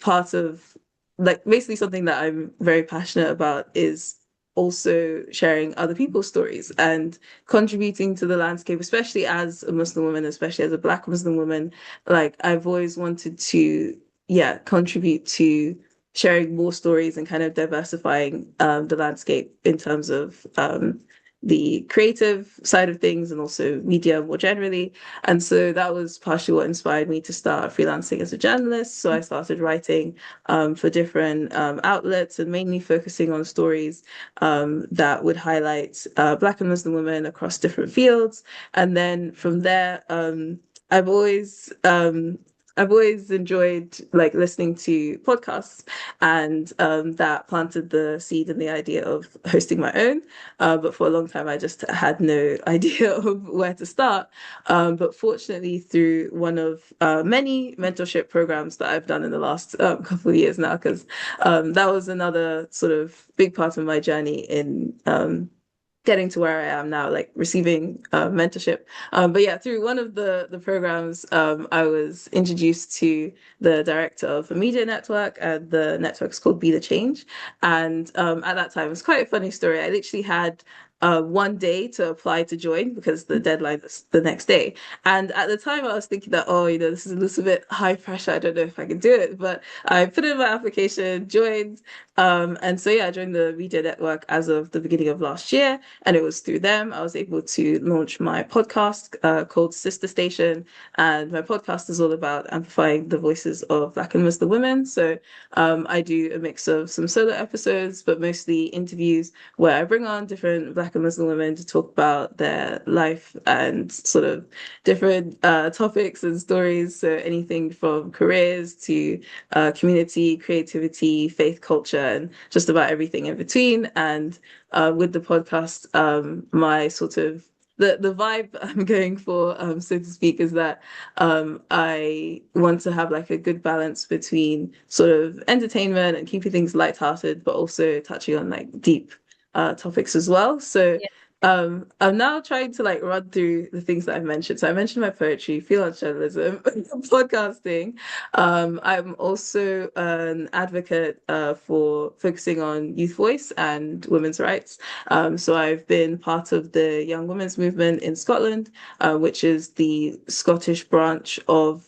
part of like basically something that I'm very passionate about is also sharing other people's stories and contributing to the landscape, especially as a Muslim woman, especially as a Black Muslim woman. Like I've always wanted to, contribute to sharing more stories and kind of diversifying the landscape in terms of the creative side of things and also media more generally. And so that was partially what inspired me to start freelancing as a journalist. So I started writing for different outlets and mainly focusing on stories that would highlight Black and Muslim women across different fields. And then from there, I've always enjoyed like listening to podcasts, and that planted the seed and the idea of hosting my own. But for a long time, I just had no idea of where to start. But fortunately, through one of many mentorship programs that I've done in the last couple of years now, because that was another sort of big part of my journey in getting to where I am now, like receiving mentorship. But yeah, through one of the programs, I was introduced to the director of a media network, and the network's called Be the Change. And at that time, it's quite a funny story. I literally had one day to apply to join because the deadline was the next day. And at the time, I was thinking that, oh, this is a little bit high pressure. I don't know if I can do it. But I put in my application, joined. And so, yeah, I joined the media network as of the beginning of last year. And it was through them I was able to launch my podcast called Sister Station. And my podcast is all about amplifying the voices of Black and Muslim women. So I do a mix of some solo episodes, but mostly interviews where I bring on different Black and Muslim women to talk about their life and sort of different topics and stories. So anything from careers to community, creativity, faith, culture, and just about everything in between. And with the podcast, my sort of the vibe I'm going for, so to speak, is that I want to have like a good balance between sort of entertainment and keeping things lighthearted, but also touching on like deep topics as well. So I'm now trying to like run through the things that I've mentioned. So I mentioned my poetry, freelance journalism, podcasting. I'm also an advocate for focusing on youth voice and women's rights. So I've been part of the Young Women's Movement in Scotland, which is the Scottish branch of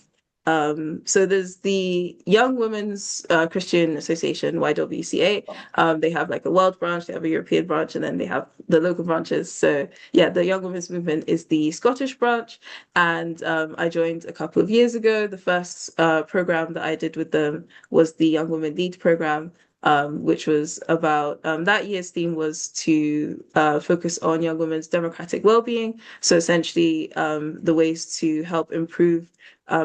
so there's the Young Women's Christian Association, YWCA. They have like a world branch, they have a European branch, and then they have the local branches. So yeah, the Young Women's Movement is the Scottish branch. And I joined a couple of years ago. The first program that I did with them was the Young Women Lead program, which was about that year's theme was to focus on young women's democratic well-being. So essentially, the ways to help improve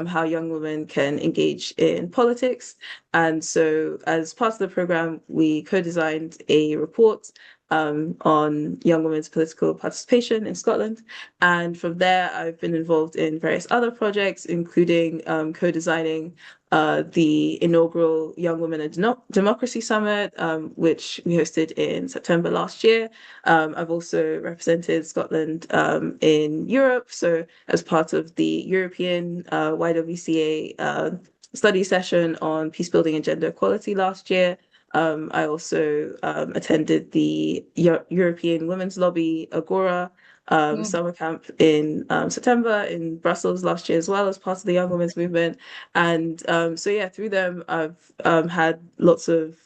how young women can engage in politics. And so as part of the program, we co-designed a report on young women's political participation in Scotland. And from there, I've been involved in various other projects, including co-designing the inaugural Young Women and Democracy Summit, which we hosted in September last year. I've also represented Scotland in Europe, so as part of the European YWCA study session on peace building and gender equality last year. I also attended the European Women's Lobby Agora summer camp in September in Brussels last year, as well as part of the Young Women's Movement. And so yeah, through them, I've had lots of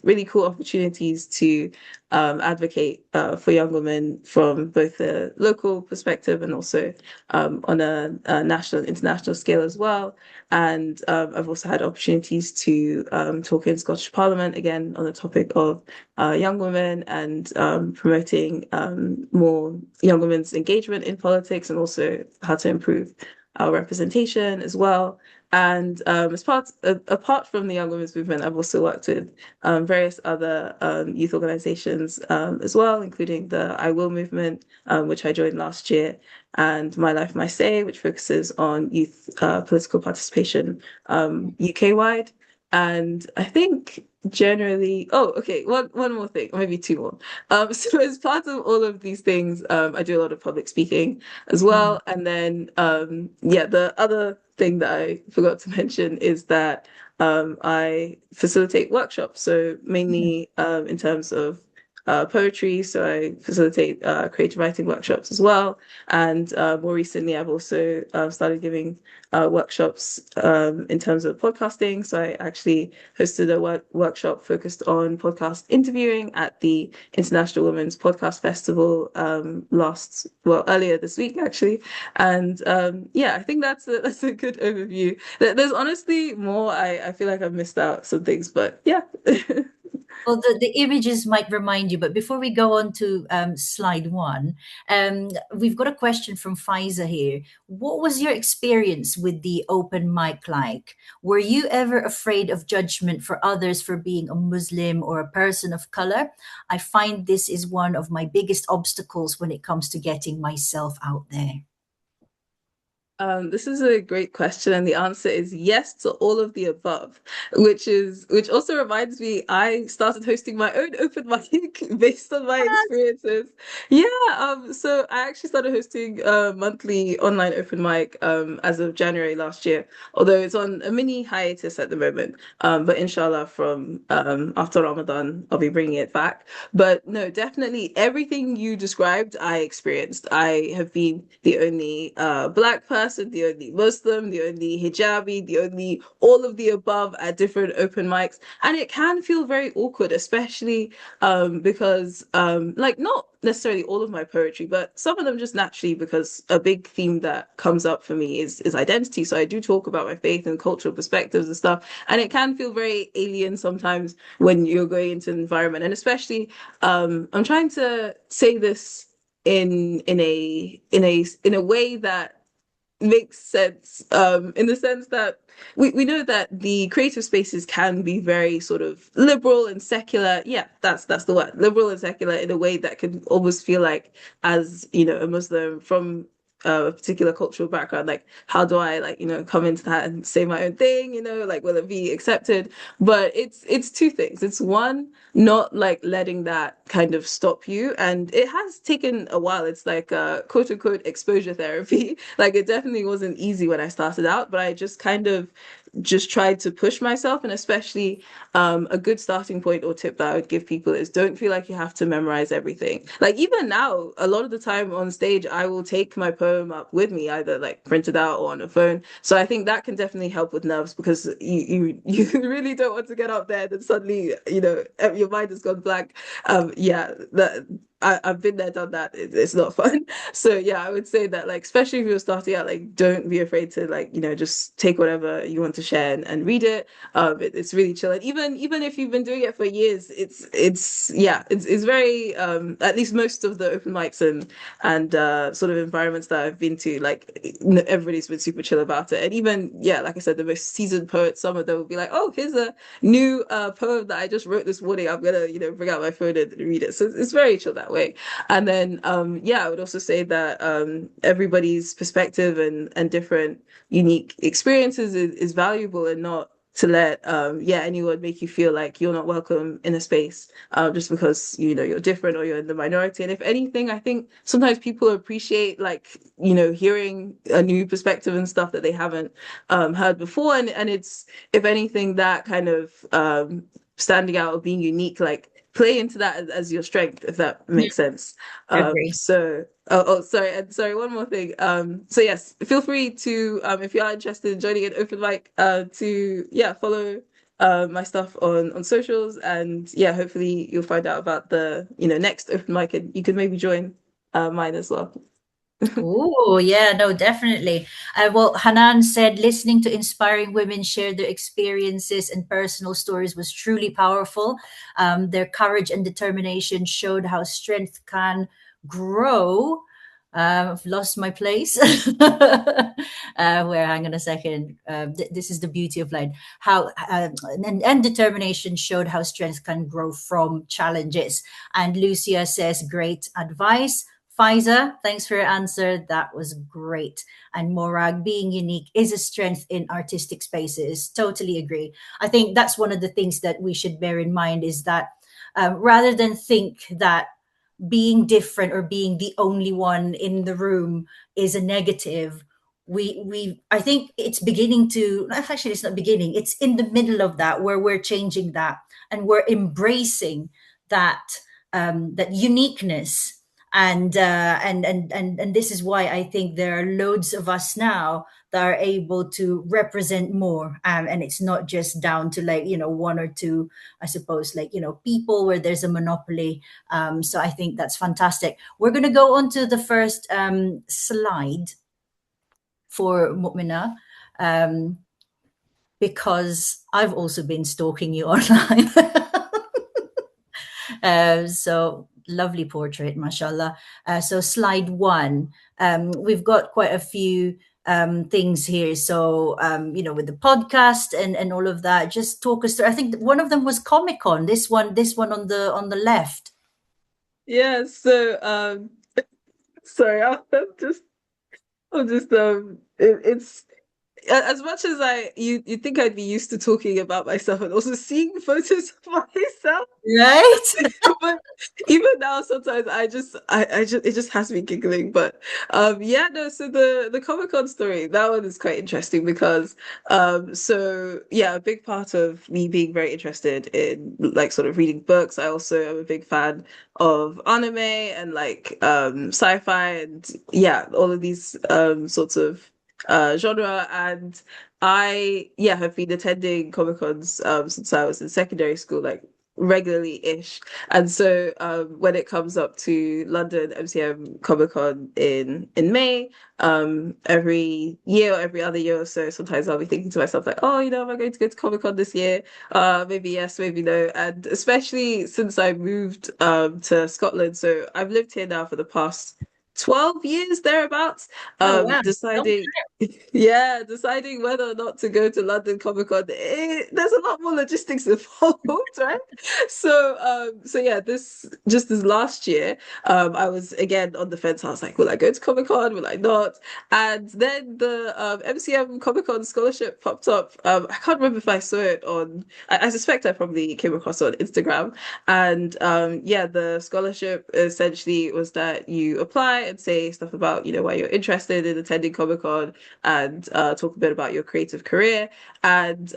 really cool opportunities to advocate for young women from both a local perspective and also on a national and international scale as well. And I've also had opportunities to talk in Scottish Parliament, again, on the topic of young women and promoting more young women's engagement in politics, and also how to improve our representation as well. And apart from the Young Women's Movement, I've also worked with various other youth organizations as well, including the I Will movement, which I joined last year, and My Life, My Say, which focuses on youth political participation UK-wide. And I think generally, one more thing, or maybe two more. So as part of all of these things, I do a lot of public speaking as well. And then, the other thing that I forgot to mention is that I facilitate workshops. So mainly in terms of poetry, so I facilitate creative writing workshops as well. And more recently, I've also started giving workshops in terms of podcasting. So I actually hosted a workshop focused on podcast interviewing at the International Women's Podcast Festival earlier this week, actually. And yeah, I think that's a good overview. There's honestly more. I feel like I've missed out some things, but yeah. Well, the images might remind you, but before we go on to slide one, we've got a question from Faiza here. What was your experience with the open mic like? Were you ever afraid of judgment for others for being a Muslim or a person of color? I find this is one of my biggest obstacles when it comes to getting myself out there. This is a great question, and the answer is yes to all of the above, which also reminds me, I started hosting my own open mic based on my experiences. Yeah, so I actually started hosting a monthly online open mic as of January last year, although it's on a mini hiatus at the moment. But inshallah, from after Ramadan, I'll be bringing it back. But no, definitely everything you described, I experienced. I have been the only Black person, the only Muslim, the only hijabi, the only all of the above at different open mics. And it can feel very awkward, especially because like not necessarily all of my poetry, but some of them just naturally, because a big theme that comes up for me is identity. So I do talk about my faith and cultural perspectives and stuff. And it can feel very alien sometimes when you're going into an environment. And especially I'm trying to say this in a way that makes sense, in the sense that we know that the creative spaces can be very sort of liberal and secular. Yeah, that's the word, liberal and secular, in a way that can almost feel like, as you know, a Muslim from a particular cultural background, like how do I, like, you know, come into that and say my own thing, you know, like will it be accepted? But it's two things. It's one, not like letting that kind of stop you, and it has taken a while. It's like quote unquote exposure therapy. Like it definitely wasn't easy when I started out, but I just kind of just tried to push myself. And especially a good starting point or tip that I would give people is, don't feel like you have to memorize everything. Like even now, a lot of the time on stage, I will take my poem up with me, either like printed out or on a phone. So I think that can definitely help with nerves, because you really don't want to get up there and suddenly, you know, your mind has gone blank. Yeah, that I've been there, done that. It's not fun. So yeah, I would say that, like, especially if you're starting out, like, don't be afraid to, like, you know, just take whatever you want to share and read it. It's really chill. And even if you've been doing it for years, it's very at least most of the open mics and sort of environments that I've been to, like, everybody's been super chill about it. And even, yeah, like I said, the most seasoned poets, some of them will be like, oh, here's a new poem that I just wrote this morning. I'm gonna, you know, bring out my phone and read it. So it's very chill that way. And then yeah, I would also say that everybody's perspective and different unique experiences is valuable, and not to let anyone make you feel like you're not welcome in a space just because, you know, you're different or you're in the minority. And if anything, I think sometimes people appreciate, like, you know, hearing a new perspective and stuff that they haven't heard before. And it's, if anything, that kind of standing out or being unique, like, play into that as your strength, if that makes sense. Sorry, one more thing. So yes, feel free to, if you are interested in joining an open mic, to follow my stuff on socials, and yeah, hopefully you'll find out about the, you know, next open mic, and you can maybe join mine as well. Oh, yeah, no, definitely. Well, Hanan said listening to inspiring women share their experiences and personal stories was truly powerful. Their courage and determination showed how strength can grow. I've lost my place. Hang on a second. This is the beauty of life. How and determination showed how strength can grow from challenges. And Lucia says, great advice. Faiza, thanks for your answer. That was great. And Morag, being unique is a strength in artistic spaces. Totally agree. I think that's one of the things that we should bear in mind, is that rather than think that being different or being the only one in the room is a negative, I think it's beginning to, actually it's not beginning, it's in the middle of that, where we're changing that and we're embracing that that uniqueness. And this is why I think there are loads of us now that are able to represent more. And it's not just down to like, one or two, I suppose, like, people where there's a monopoly. So I think that's fantastic. We're going to go on to the first slide for Mu'minah, because I've also been stalking you online. So lovely portrait, mashallah. So slide 1, we've got quite a few things here. So, with the podcast and all of that, just talk us through. I think one of them was Comic-Con, this one on the left. Yeah, so sorry, it's as much as you'd think I'd be used to talking about myself and also seeing photos of myself, right? But even now, sometimes I just it just has me giggling. But yeah, no. So the Comic-Con story, that one is quite interesting because so yeah, a big part of me being very interested in like sort of reading books. I also am a big fan of anime and like sci-fi and yeah, all of these sorts of genre. And I have been attending Comic-Cons since I was in secondary school, like regularly-ish. And so when it comes up to London MCM Comic-Con in May, every year or every other year or so, sometimes I'll be thinking to myself like, oh, am I going to go to Comic-Con this year? Maybe yes, maybe no. And especially since I moved to Scotland, so I've lived here now for the past 12 years thereabouts. Oh, wow. Deciding deciding whether or not to go to London Comic Con, there's a lot more logistics involved, right? So yeah, this last year, I was again on the fence. I was like, will I go to Comic Con? Will I not? And then the MCM Comic Con scholarship popped up. I can't remember if I saw it on. I suspect I probably came across it on Instagram. And the scholarship essentially was that you apply and say stuff about why you're interested in attending Comic-Con and talk a bit about your creative career. And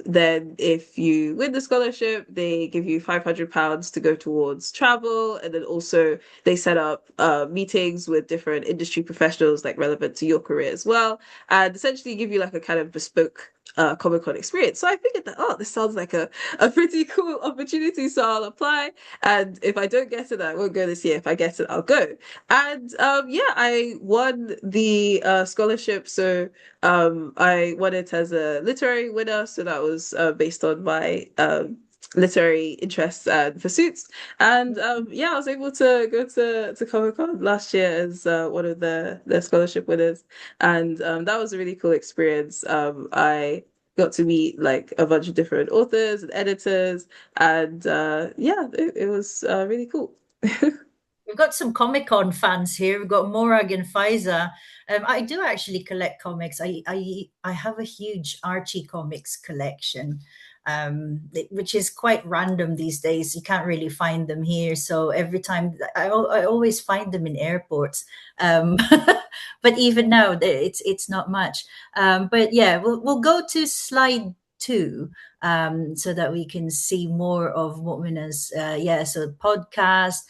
then if you win the scholarship, they give you £500 to go towards travel, and then also they set up meetings with different industry professionals like relevant to your career as well, and essentially give you like a kind of bespoke Comic-Con experience. So I figured that, this sounds like a pretty cool opportunity, so I'll apply. And if I don't get it, I won't go this year. If I get it, I'll go. And I won the scholarship. So I won it as a literary winner. So that was based on my literary interests and pursuits. And I was able to go to Comic-Con last year as one of the scholarship winners. And that was a really cool experience. I got to meet like a bunch of different authors and editors, and it was really cool. We've got some Comic-Con fans here. We've got Morag and Faiza. I do actually collect comics. I have a huge Archie comics collection, which is quite random these days. You can't really find them here. So every time I always find them in airports. But even now, it's not much. But yeah, we'll go to slide 2. So that we can see more of Mu'minah's so podcast.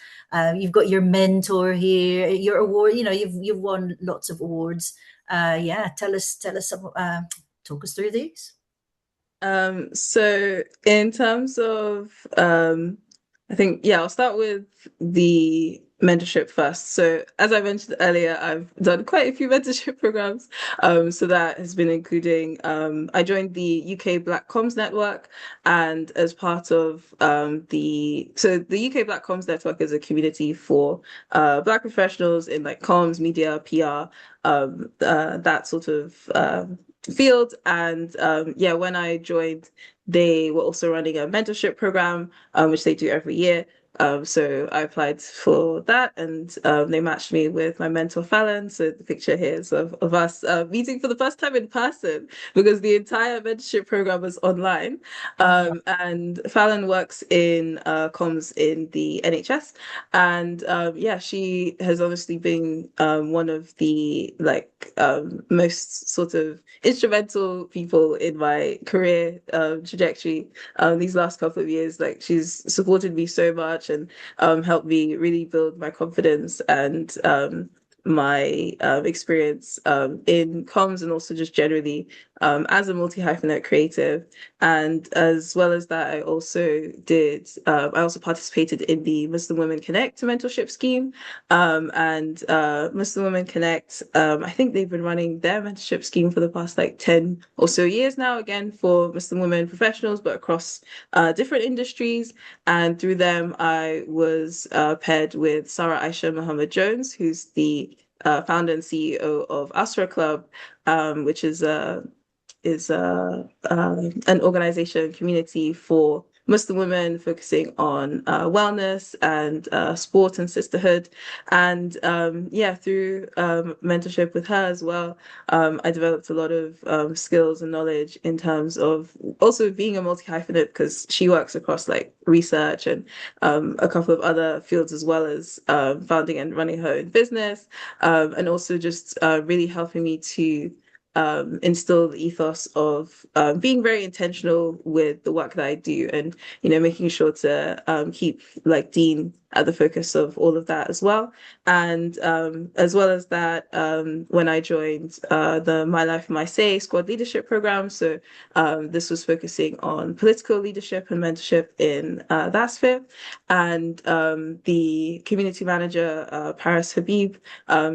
You've got your mentor here, your award. You've won lots of awards. Tell us some. Talk us through these. So in terms of I think I'll start with the mentorship first. So as I mentioned earlier, I've done quite a few mentorship programs. So that has been including I joined the UK Black Comms Network, and as part of the UK Black Comms Network is a community for Black professionals in like comms, media, PR, that sort of field. And when I joined, they were also running a mentorship program, which they do every year. So I applied for that, and they matched me with my mentor Fallon. So the picture here is of us meeting for the first time in person, because the entire mentorship program was online. And Fallon works in comms in the NHS, and she has honestly been one of the most sort of instrumental people in my career trajectory these last couple of years. Like, she's supported me so much. much, and helped me really build my confidence and my experience in comms, and also just generally as a multi-hyphenate creative. And as well as that, I also participated in the Muslim Women Connect mentorship scheme. And Muslim Women Connect, I think they've been running their mentorship scheme for the past like 10 or so years now, again, for Muslim women professionals, but across different industries. And through them, I was paired with Sarah Aisha Muhammad Jones, who's the founder and CEO of Asra Club, which is an organization community for Muslim women focusing on wellness and sport and sisterhood. And through mentorship with her as well, I developed a lot of skills and knowledge in terms of also being a multi-hyphenate, because she works across like research and a couple of other fields, as well as founding and running her own business, and also just really helping me to instill the ethos of being very intentional with the work that I do, and making sure to keep like Dean at the focus of all of that as well. And as well as that, when I joined the My Life My Say squad leadership program, so this was focusing on political leadership and mentorship in that sphere. And the community manager, Paris Habib,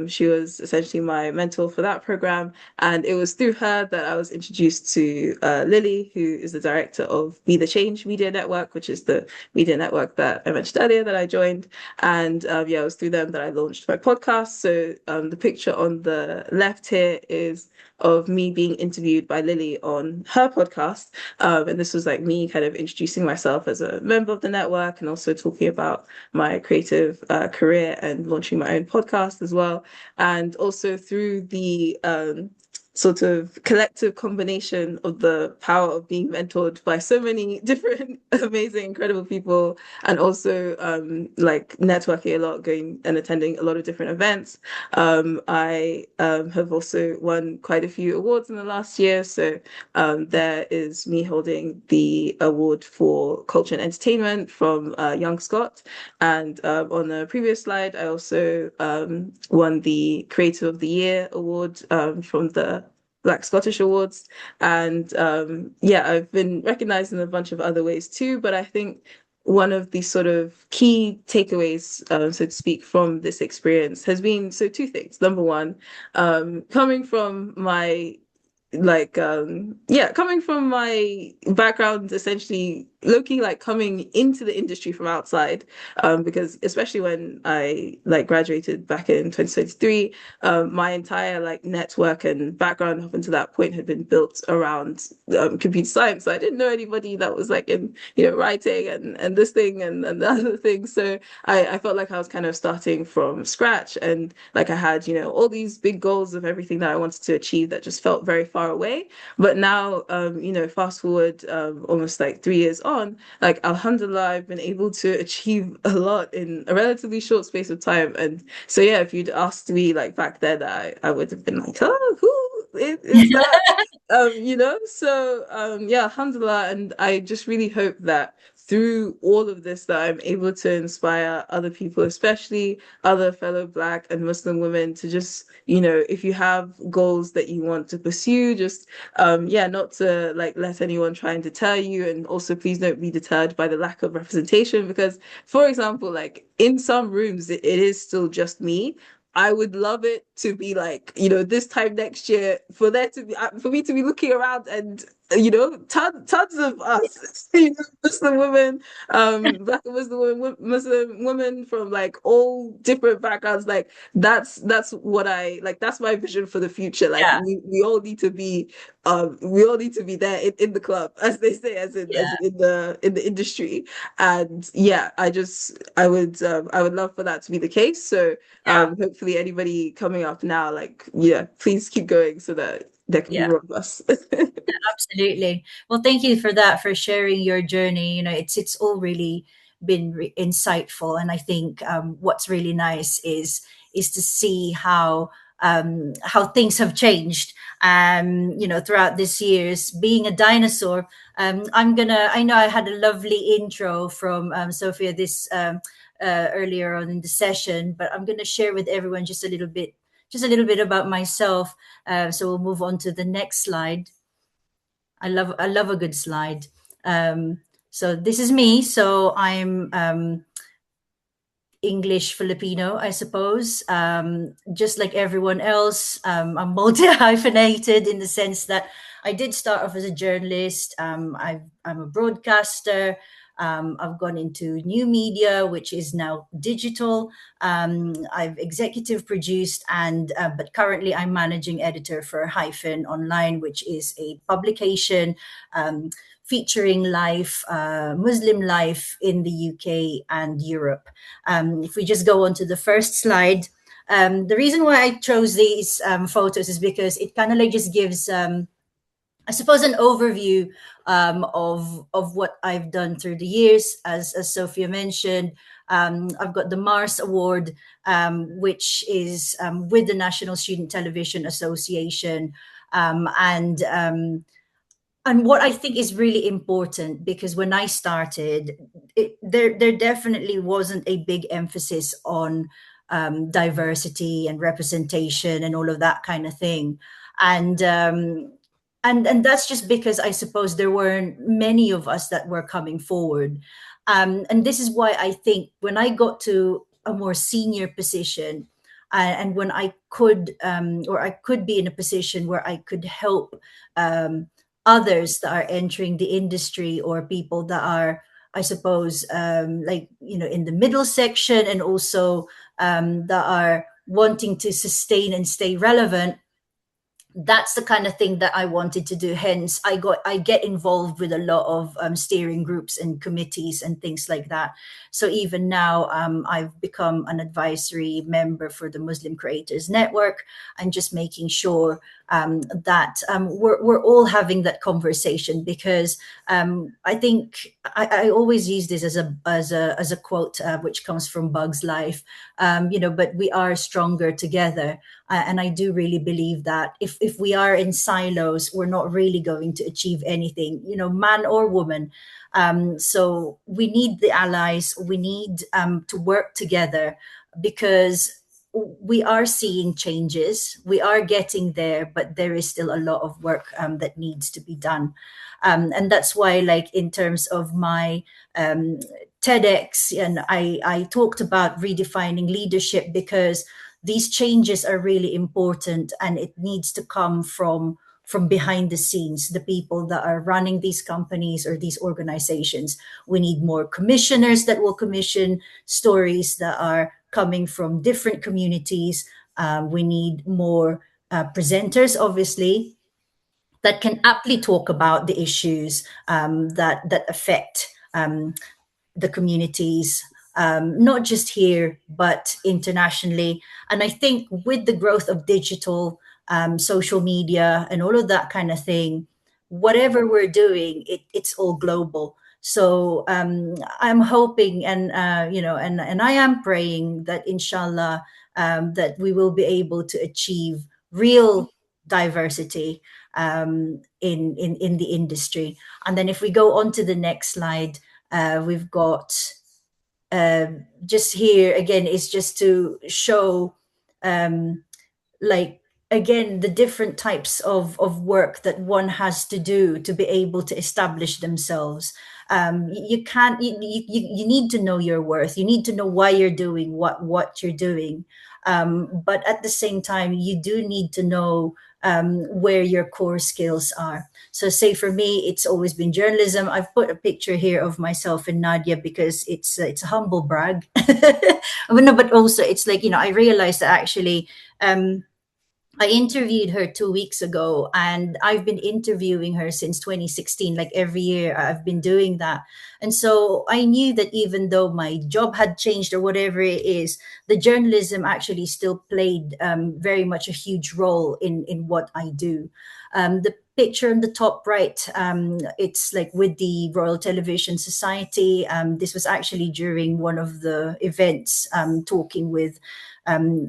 she was essentially my mentor for that program. And it was through her that I was introduced to Lily, who is the director of Be the Change Media Network, which is the media network that I mentioned earlier that I joined. And it was through them that I launched my podcast. So the picture on the left here is of me being interviewed by Lily on her podcast. And this was like me kind of introducing myself as a member of the network, and also talking about my creative career and launching my own podcast as well. And also through the sort of collective combination of the power of being mentored by so many different amazing, incredible people, and also like networking a lot, going and attending a lot of different events. I have also won quite a few awards in the last year. So there is me holding the award for culture and entertainment from Young Scott. And on the previous slide, I also won the Creator of the Year award from the Black Scottish Awards. And I've been recognized in a bunch of other ways too, but I think one of the sort of key takeaways, so to speak, from this experience has been two things. Number one, coming from my coming from my background, essentially low-key like coming into the industry from outside, because especially when I like graduated back in 2023, my entire like network and background up until that point had been built around computer science. So I didn't know anybody that was like in writing and this thing and the other thing. So I felt like I was kind of starting from scratch, and like I had all these big goals of everything that I wanted to achieve that just felt very far away. But now fast forward almost like 3 years on, like alhamdulillah, I've been able to achieve a lot in a relatively short space of time. And so if you'd asked me like back then, I would have been like, oh, who is that? Alhamdulillah. And I just really hope that through all of this that I'm able to inspire other people, especially other fellow Black and Muslim women, to just, if you have goals that you want to pursue, just, not to like let anyone try and deter you. And also please don't be deterred by the lack of representation, because, for example, like in some rooms, it is still just me. I would love it to be like, this time next year for there to be, for me to be looking around and, tons of us, Muslim women, Black and Muslim women from like all different backgrounds. Like that's what I like. That's my vision for the future. Like we all need to be, there in the club, as they say, as in the industry. And I would love for that to be the case. So hopefully anybody coming up now, like please keep going so that there can be more of us. Absolutely. Well, thank you for that, for sharing your journey. It's all really been insightful, and I think what's really nice is to see how how things have changed, throughout this years. Being a dinosaur, I know I had a lovely intro from Sophia this earlier on in the session, but I'm going to share with everyone just a little bit about myself. So we'll move on to the next slide. I love a good slide. So this is me. So I'm English Filipino, I suppose. Just like everyone else, I'm multi-hyphenated in the sense that I did start off as a journalist. I'm a broadcaster. I've gone into new media, which is now digital. I've executive produced, but currently I'm managing editor for Hyphen Online, which is a publication featuring life, Muslim life in the UK and Europe. If we just go on to the first slide, the reason why I chose these photos is because it kind of like just gives, I suppose, an overview of what I've done through the years. As Sophia mentioned, I've got the Mars Award, which is with the National Student Television Association, and what I think is really important, because when I started, there definitely wasn't a big emphasis on diversity and representation and all of that kind of thing, and that's just because I suppose there weren't many of us that were coming forward, and this is why I think when I got to a more senior position, and when I could be in a position where I could help others that are entering the industry, or people that are, I suppose, in the middle section, and also that are wanting to sustain and stay relevant. That's the kind of thing that I wanted to do. Hence, I get involved with a lot of steering groups and committees and things like that. So even now, I've become an advisory member for the Muslim Creators Network, and just making sure that we're all having that conversation, because I think I always use this as a quote which comes from Bug's Life, but we are stronger together. And I do really believe that if we are in silos, we're not really going to achieve anything, man or woman. So we need the allies. We need to work together, because we are seeing changes. We are getting there, but there is still a lot of work that needs to be done. And that's why, like, in terms of my TEDx, and I talked about redefining leadership, because these changes are really important, and it needs to come from behind the scenes, the people that are running these companies or these organizations. We need more commissioners that will commission stories that are coming from different communities. We need more presenters, obviously, that can aptly talk about the issues that affect the communities, not just here, but internationally. And I think with the growth of digital, social media, and all of that kind of thing, whatever we're doing, it's all global. So I'm hoping, and and I am praying that, inshallah, that we will be able to achieve real diversity in the industry. And then if we go on to the next slide, we've got just here again is just to show again the different types of work that one has to do to be able to establish themselves. You can't, you need to know your worth. You need to know why you're doing what you're doing. But at the same time, you do need to know where your core skills are. So say for me, it's always been journalism. I've put a picture here of myself and Nadia because it's a humble brag. But also it's like, I realized that actually I interviewed her 2 weeks ago, and I've been interviewing her since 2016. Like every year I've been doing that. And so I knew that even though my job had changed or whatever it is, the journalism actually still played very much a huge role in what I do. The picture on the top right, it's like with the Royal Television Society. This was actually during one of the events, talking with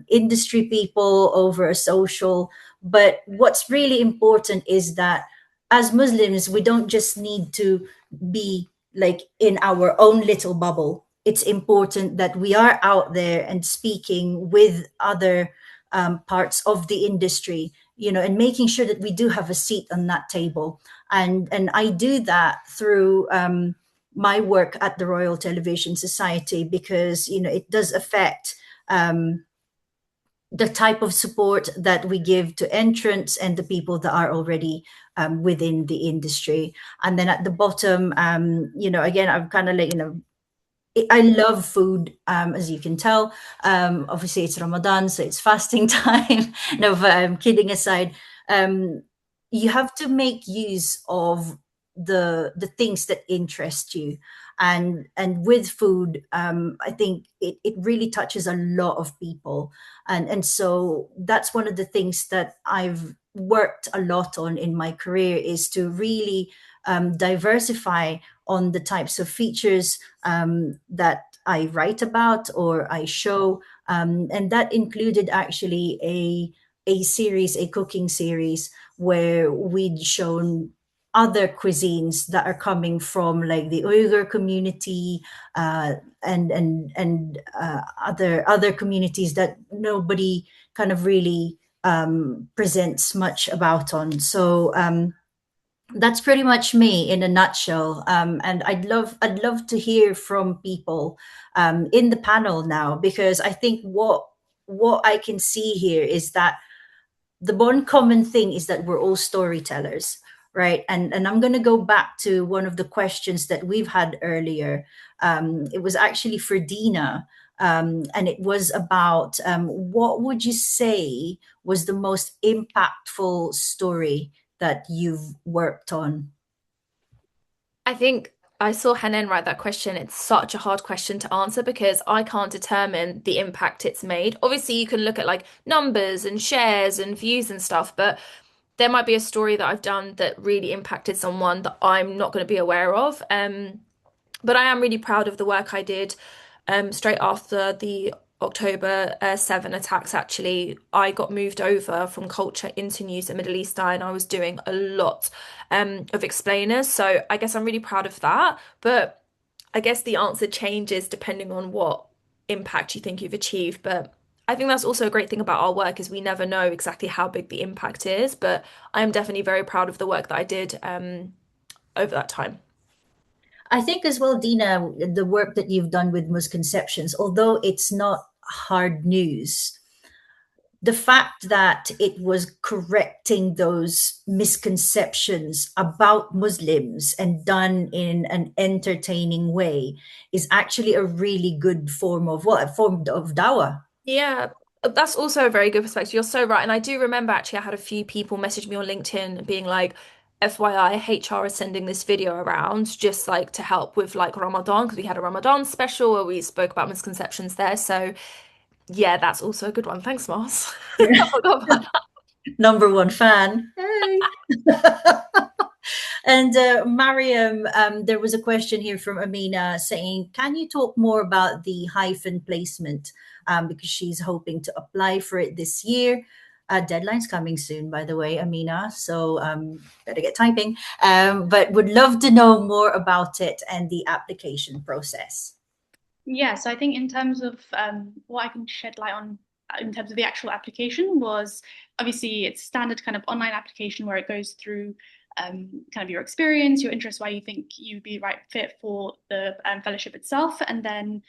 industry people over a social. But what's really important is that as Muslims, we don't just need to be like in our own little bubble. It's important that we are out there and speaking with other parts of the industry, and making sure that we do have a seat on that table. And I do that through my work at the Royal Television Society, because it does affect the type of support that we give to entrants and the people that are already within the industry. And then at the bottom, again, I'm kind of like, I love food, as you can tell. Obviously, it's Ramadan, so it's fasting time. No, but kidding aside, you have to make use of the things that interest you, and with food, I think it really touches a lot of people, and so that's one of the things that I've worked a lot on in my career, is to really diversify on the types of features that I write about or I show. And that included actually a cooking series, where we'd shown other cuisines that are coming from like the Uyghur community, and other communities that nobody kind of really presents much about on. So that's pretty much me in a nutshell. And I'd love to hear from people in the panel now, because I think what I can see here is that the one common thing is that we're all storytellers, right? And I'm going to go back to one of the questions that we've had earlier. It was actually for Deana. And it was about what would you say was the most impactful story that you've worked on? I think I saw Hanan write that question. It's such a hard question to answer because I can't determine the impact it's made. Obviously, you can look at like numbers and shares and views and stuff, but there might be a story that I've done that really impacted someone that I'm not going to be aware of. But I am really proud of the work I did straight after the October 7 attacks. Actually, I got moved over from culture into news and Middle East Eye, and I was doing a lot of explainers. So I guess I'm really proud of that. But I guess the answer changes depending on what impact you think you've achieved. But I think that's also a great thing about our work, is we never know exactly how big the impact is. But I am definitely very proud of the work that I did over that time. I think as well, Deana, the work that you've done with misconceptions, although it's not hard news, the fact that it was correcting those misconceptions about Muslims and done in an entertaining way is actually a really good form of dawah. Yeah, that's also a very good perspective. You're so right. And I do remember actually I had a few people message me on LinkedIn being like, FYI, HR is sending this video around just like to help with like Ramadan, because we had a Ramadan special where we spoke about misconceptions there. So yeah, that's also a good one. Thanks, Mars. I forgot about that. Number one fan. Hey. And Mariam, there was a question here from Amina saying, can you talk more about the hyphen placement? Because she's hoping to apply for it this year. Deadline's coming soon, by the way, Amina. So better get typing. But would love to know more about it and the application process. Yeah, so I think in terms of what I can shed light on in terms of the actual application was, obviously it's standard kind of online application where it goes through kind of your experience, your interests, why you think you'd be the right fit for the fellowship itself. And then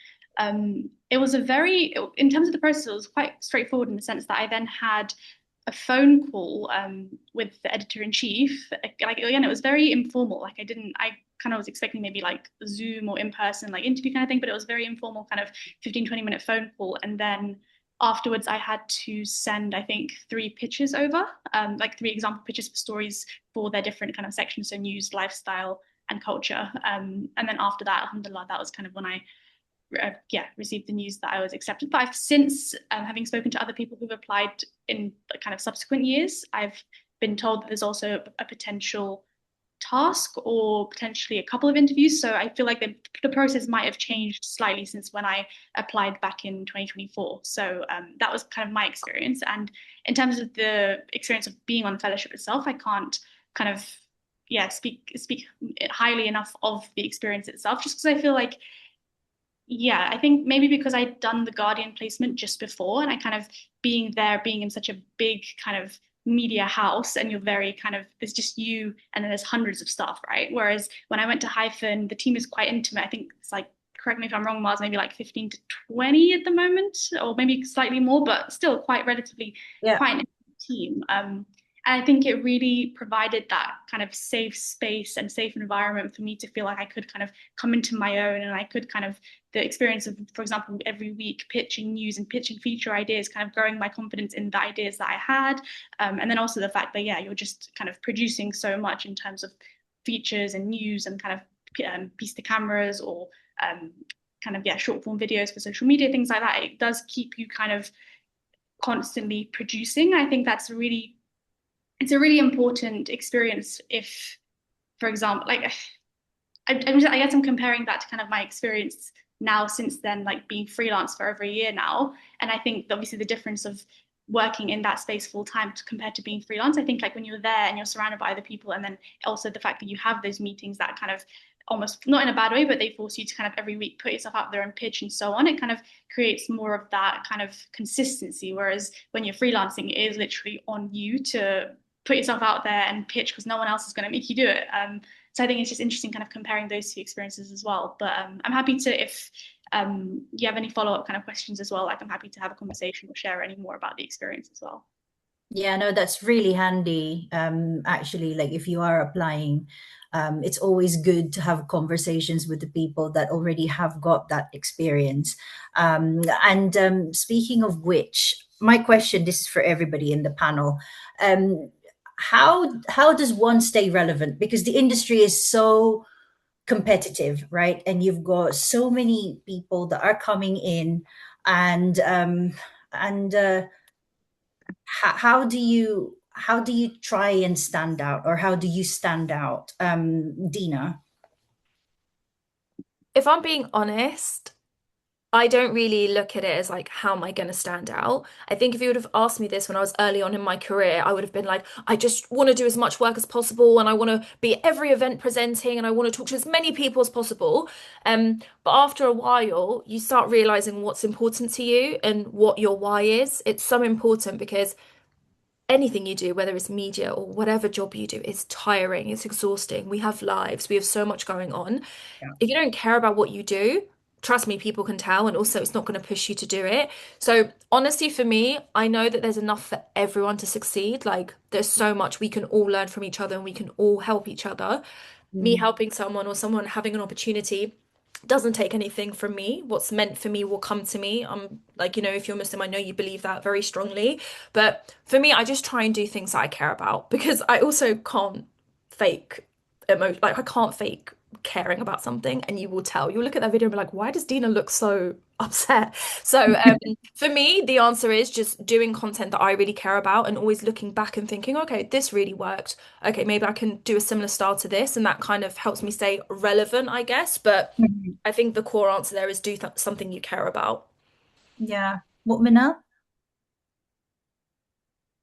it was in terms of the process, it was quite straightforward in the sense that I then had a phone call with the editor-in-chief. Like, again, it was very informal. Like I kind of was expecting maybe like Zoom or in-person like interview kind of thing, but it was very informal, kind of 15-20 minute phone call. And then afterwards I had to send, I think, 3 pitches over, like 3 example pitches for stories for their different kind of sections, so news, lifestyle, and culture. And then after that, alhamdulillah, that was kind of when I received the news that I was accepted. But I've since, having spoken to other people who've applied in kind of subsequent years, I've been told that there's also a potential task or potentially a couple of interviews. So I feel like the process might have changed slightly since when I applied back in 2024. So that was kind of my experience. And in terms of the experience of being on the fellowship itself, I can't kind of speak highly enough of the experience itself, just because I feel like, yeah, I think maybe because I'd done the Guardian placement just before, and I kind of being in such a big kind of media house, and you're very kind of, there's just you and then there's hundreds of staff, right? Whereas when I went to Hyphen, the team is quite intimate. I think it's like, correct me if I'm wrong, Mars, maybe like 15 to 20 at the moment, or maybe slightly more, but still quite relatively quite an intimate team. And I think it really provided that kind of safe space and safe environment for me to feel like I could kind of come into my own, and I could kind of, the experience of, for example, every week pitching news and pitching feature ideas, kind of growing my confidence in the ideas that I had. And then also the fact that, yeah, you're just kind of producing so much in terms of features and news and kind of piece to cameras or kind of, short form videos for social media, things like that. It does keep you kind of constantly producing. I think that's it's a really important experience if, for example, like I guess I'm comparing that to kind of my experience now since then, like being freelance for over a year now. And I think obviously the difference of working in that space full time compared to being freelance, I think like when you're there and you're surrounded by other people, and then also the fact that you have those meetings that kind of almost, not in a bad way, but they force you to kind of every week put yourself out there and pitch and so on. It kind of creates more of that kind of consistency. Whereas when you're freelancing, it is literally on you to put yourself out there and pitch because no one else is going to make you do it. So I think it's just interesting kind of comparing those two experiences as well. But I'm happy to, if you have any follow-up kind of questions as well, like I'm happy to have a conversation or share any more about the experience as well. Yeah, no, that's really handy. Actually, like if you are applying, it's always good to have conversations with the people that already have got that experience. And speaking of which, my question, this is for everybody in the panel. How does one stay relevant? Because the industry is so competitive, right? And you've got so many people that are coming in, and how do you try and stand out, or how do you stand out, Deana? If I'm being honest, I don't really look at it as like, how am I going to stand out? I think if you would have asked me this when I was early on in my career, I would have been like, I just want to do as much work as possible, and I want to be at every event presenting, and I want to talk to as many people as possible. But after a while, you start realizing what's important to you and what your why is. It's so important because anything you do, whether it's media or whatever job you do, is tiring, it's exhausting. We have lives, we have so much going on. Yeah. If you don't care about what you do, trust me, people can tell, and also it's not going to push you to do it. So honestly, for me, I know that there's enough for everyone to succeed. Like there's so much we can all learn from each other, and we can all help each other. Me helping someone or someone having an opportunity doesn't take anything from me. What's meant for me will come to me. I'm like, if you're Muslim, I know you believe that very strongly. But for me, I just try and do things that I care about, because I also can't fake emotion. Like I can't fake caring about something, and you will tell. You'll look at that video and be like, why does Deana look so upset? So for me, the answer is just doing content that I really care about, and always looking back and thinking, okay, this really worked. Okay, maybe I can do a similar style to this, and that kind of helps me stay relevant, I guess. But I think the core answer there is do something you care about. Yeah. MUminah?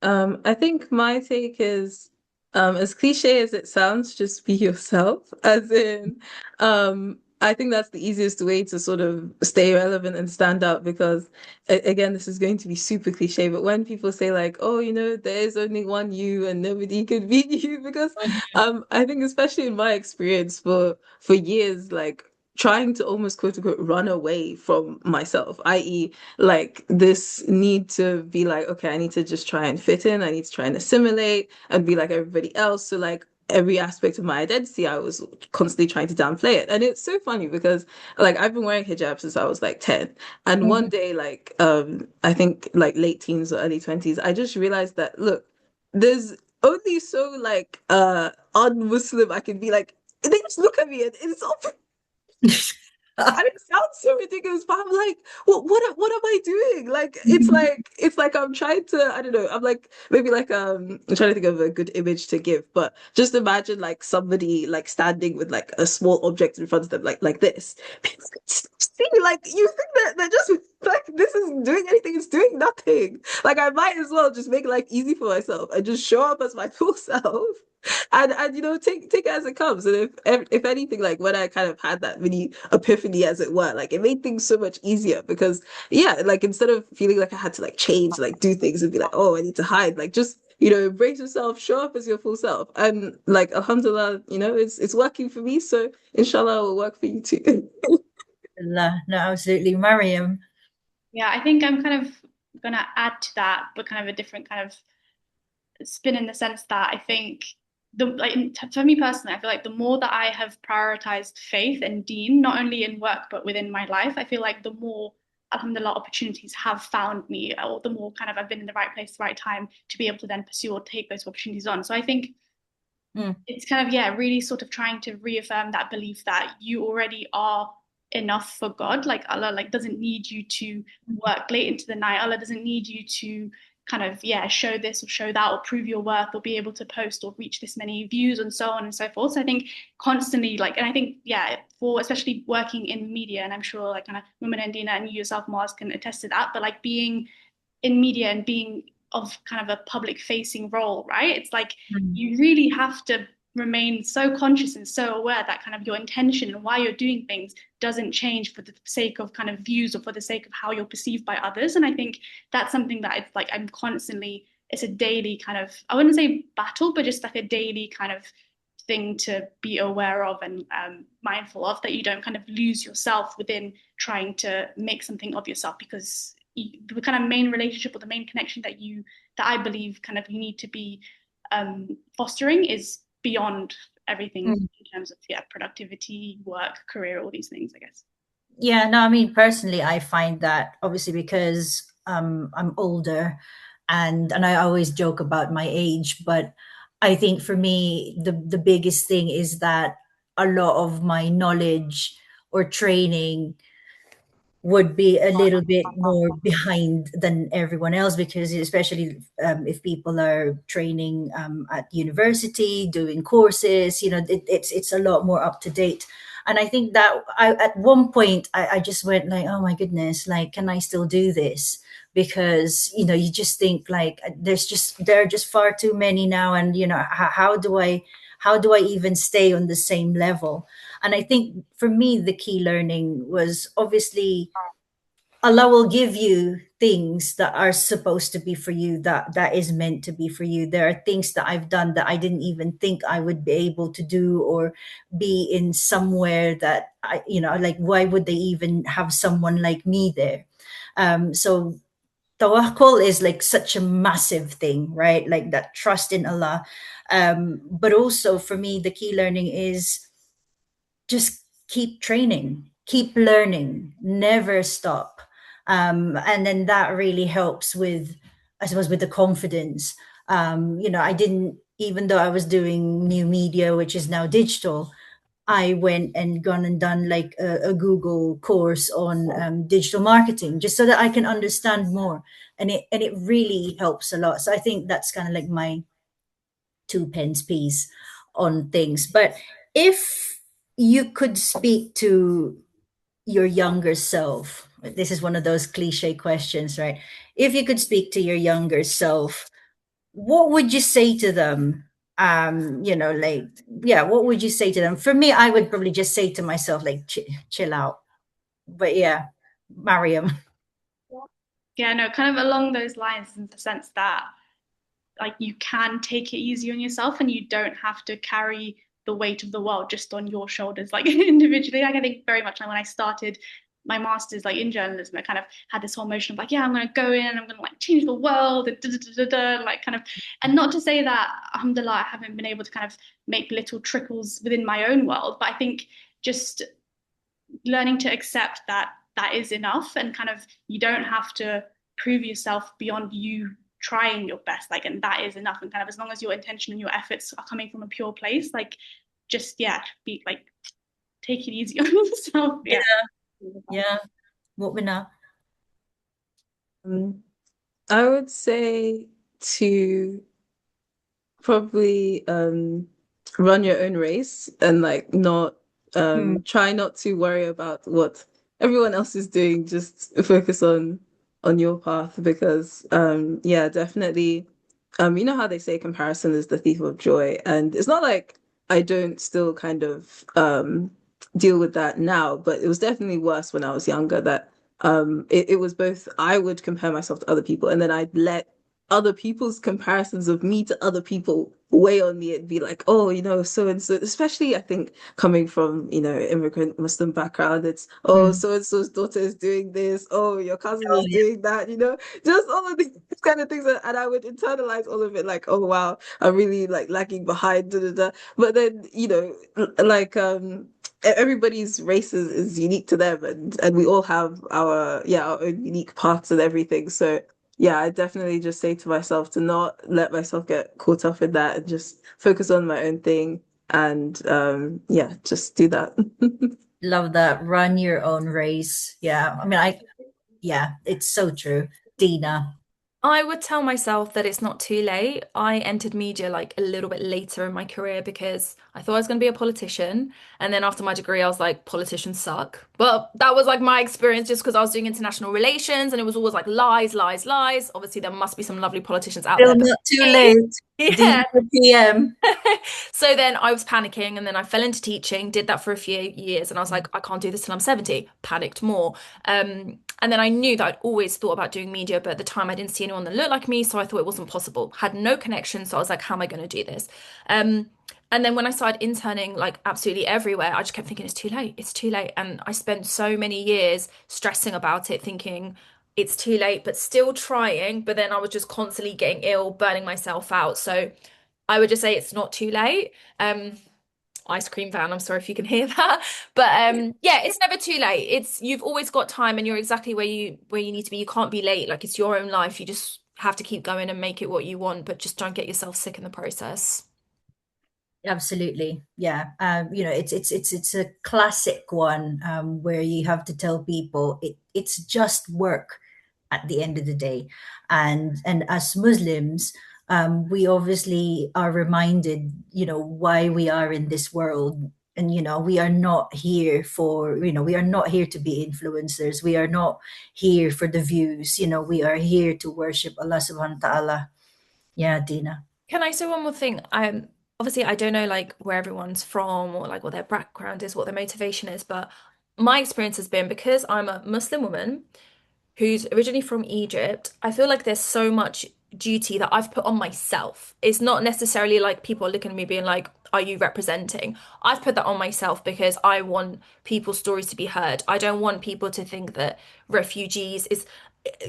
I think my take is, as cliche as it sounds, just be yourself. As in, I think that's the easiest way to sort of stay relevant and stand out, because again, this is going to be super cliche, but when people say like, oh, there is only one you and nobody could beat you, because I think especially in my experience for years, like trying to almost quote unquote run away from myself, i.e. like this need to be like, okay, I need to just try and fit in, I need to try and assimilate and be like everybody else. So like every aspect of my identity, I was constantly trying to downplay it. And it's so funny because like I've been wearing hijab since I was like 10. And one day, like I think like late teens or early 20s, I just realized that, look, there's only so like un-Muslim I can be. Like they just look at me and it's all And it sounds so ridiculous, but I'm like, what am I doing? Like it's like I'm trying to, I don't know, I'm like maybe like I'm trying to think of a good image to give, but just imagine like somebody like standing with like a small object in front of them, like this. People can see, like you think that they're just like this isn't doing anything, it's doing nothing. Like I might as well just make life easy for myself and just show up as my full self and you know take it as it comes. And if anything, like when I kind of had that mini epiphany as it were, like it made things so much easier because yeah, like instead of feeling like I had to like change, like do things and be like, oh, I need to hide, like just you know embrace yourself, show up as your full self. And like alhamdulillah, you know it's working for me, so inshallah it will work for you too. No, absolutely. Mariam. Yeah, I think I'm kind of gonna add to that, but kind of a different kind of spin in the sense that I think for me personally, I feel like the more that I have prioritized faith and deen, not only in work but within my life, I feel like the more alhamdulillah opportunities have found me, or the more kind of I've been in the right place, the right time to be able to then pursue or take those opportunities on. So I think it's kind of, yeah, really sort of trying to reaffirm that belief that you already are enough for God. Like Allah like doesn't need you to work late into the night. Allah doesn't need you to kind of, yeah, show this or show that or prove your worth or be able to post or reach this many views and so on and so forth. So I think constantly like, and I think, yeah, for especially working in media, and I'm sure like kind of women and Deana and you yourself, Mars, can attest to that, but like being in media and being of kind of a public facing role, right? It's like you really have to remain so conscious and so aware that kind of your intention and why you're doing things doesn't change for the sake of kind of views or for the sake of how you're perceived by others. And I think that's something that it's like I'm constantly, it's a daily kind of, I wouldn't say battle, but just like a daily kind of thing to be aware of and mindful of, that you don't kind of lose yourself within trying to make something of yourself, because the kind of main relationship or the main connection that I believe kind of you need to be fostering is beyond everything in terms of productivity, work, career, all these things, I guess. Yeah, no, I mean personally I find that obviously because I'm older and I always joke about my age, but I think for me the biggest thing is that a lot of my knowledge or training would be a little bit more behind than everyone else, because especially if people are training at university, doing courses, you know, it's a lot more up to date. And I think that at one point I just went like, oh my goodness, like, can I still do this? Because, you know, you just think like there are just far too many now. And, you know, how do I even stay on the same level? And I think for me, the key learning was obviously Allah will give you things that are supposed to be for you, that is meant to be for you. There are things that I've done that I didn't even think I would be able to do, or be in somewhere that I, you know, like, why would they even have someone like me there? So tawakkul is like such a massive thing, right? Like that trust in Allah. But also for me, the key learning is just keep training, keep learning, never stop. And then that really helps with, I suppose, with the confidence. You know, I didn't, even though I was doing new media, which is now digital, I went and gone and done like a Google course on digital marketing, just so that I can understand more. And it really helps a lot. So I think that's kind of like my 2 pence piece on things. But if you could speak to your younger self, this is one of those cliche questions, right? If you could speak to your younger self, what would you say to them? You know, like, yeah, what would you say to them? For me, I would probably just say to myself, like, chill out. But yeah, Mariam. Yeah, no, kind of along those lines, in the sense that like you can take it easy on yourself and you don't have to carry the weight of the world just on your shoulders, like individually. Like I think very much like when I started my master's like in journalism, I kind of had this whole motion of like, yeah, I'm going to go in and I'm going to like change the world and like kind of, and not to say that alhamdulillah I haven't been able to kind of make little trickles within my own world, but I think just learning to accept that that is enough, and kind of you don't have to prove yourself beyond you trying your best, like, and that is enough. And kind of as long as your intention and your efforts are coming from a pure place, like just, yeah, be like take it easy on yourself. Yeah. Mu'minah. I would say to probably run your own race and like not try not to worry about what everyone else is doing, just focus on your path because yeah, definitely you know how they say comparison is the thief of joy, and it's not like I don't still kind of deal with that now, but it was definitely worse when I was younger that it was both I would compare myself to other people and then I'd let other people's comparisons of me to other people weigh on me and be like, oh, you know, so and so, especially I think coming from, you know, immigrant Muslim background, it's oh, so and so's daughter is doing this, oh, your cousin is doing that, you know, just all of these kind of things. And I would internalize all of it like, oh wow, I'm really like lagging behind, da, da, da. But then, you know, like everybody's race is unique to them and we all have our own unique paths and everything. So yeah, I definitely just say to myself to not let myself get caught up in that and just focus on my own thing and yeah, just do that. Love that. Run your own race. Yeah. I mean, yeah, it's so true. Deana. I would tell myself that it's not too late. I entered media like a little bit later in my career because I thought I was going to be a politician. And then after my degree, I was like, politicians suck. But that was like my experience just because I was doing international relations and it was always like lies, lies, lies. Obviously, there must be some lovely politicians out Still there. not too late. Yeah. PM. So then I was panicking and then I fell into teaching, did that for a few years and I was like, I can't do this till I'm 70, panicked more. And then I knew that I'd always thought about doing media, but at the time I didn't see anyone that looked like me, so I thought it wasn't possible. Had no connection, so I was like, how am I going to do this? And then when I started interning like absolutely everywhere, I just kept thinking it's too late, it's too late. And I spent so many years stressing about it, thinking it's too late, but still trying. But then I was just constantly getting ill, burning myself out. So I would just say it's not too late. Ice cream van, I'm sorry if you can hear that. But yeah, it's never too late. It's you've always got time and you're exactly where you need to be. You can't be late. Like it's your own life. You just have to keep going and make it what you want, but just don't get yourself sick in the process. Absolutely. Yeah. You know, it's a classic one where you have to tell people it's just work at the end of the day. And as Muslims, we obviously are reminded, you know, why we are in this world. And, you know, we are not here for, you know, we are not here to be influencers. We are not here for the views. You know, we are here to worship Allah subhanahu wa ta'ala. Yeah, Deana. Can I say one more thing? Obviously I don't know like where everyone's from or like what their background is, what their motivation is, but my experience has been because I'm a Muslim woman who's originally from Egypt, I feel like there's so much duty that I've put on myself. It's not necessarily like people are looking at me being like, are you representing? I've put that on myself because I want people's stories to be heard. I don't want people to think that refugees is,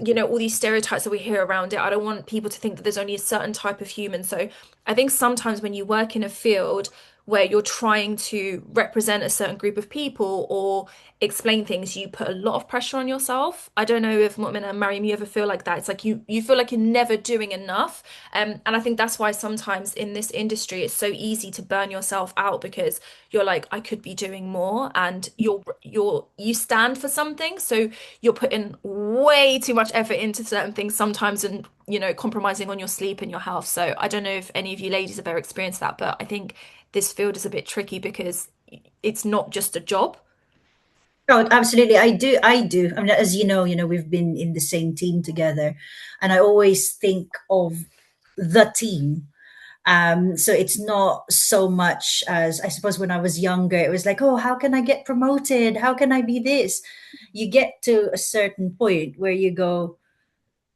you know, all these stereotypes that we hear around it. I don't want people to think that there's only a certain type of human. So I think sometimes when you work in a field where you're trying to represent a certain group of people or explain things, you put a lot of pressure on yourself. I don't know if Mu'minah and Mariam, you ever feel like that. It's like you feel like you're never doing enough. And I think that's why sometimes in this industry it's so easy to burn yourself out because you're like, I could be doing more, and you stand for something. So you're putting way too much effort into certain things sometimes and you know, compromising on your sleep and your health. So I don't know if any of you ladies have ever experienced that, but I think this field is a bit tricky because it's not just a job. Oh, absolutely. I do. I do. I mean, as you know, we've been in the same team together, and I always think of the team. So it's not so much as I suppose when I was younger, it was like, oh, how can I get promoted? How can I be this? You get to a certain point where you go,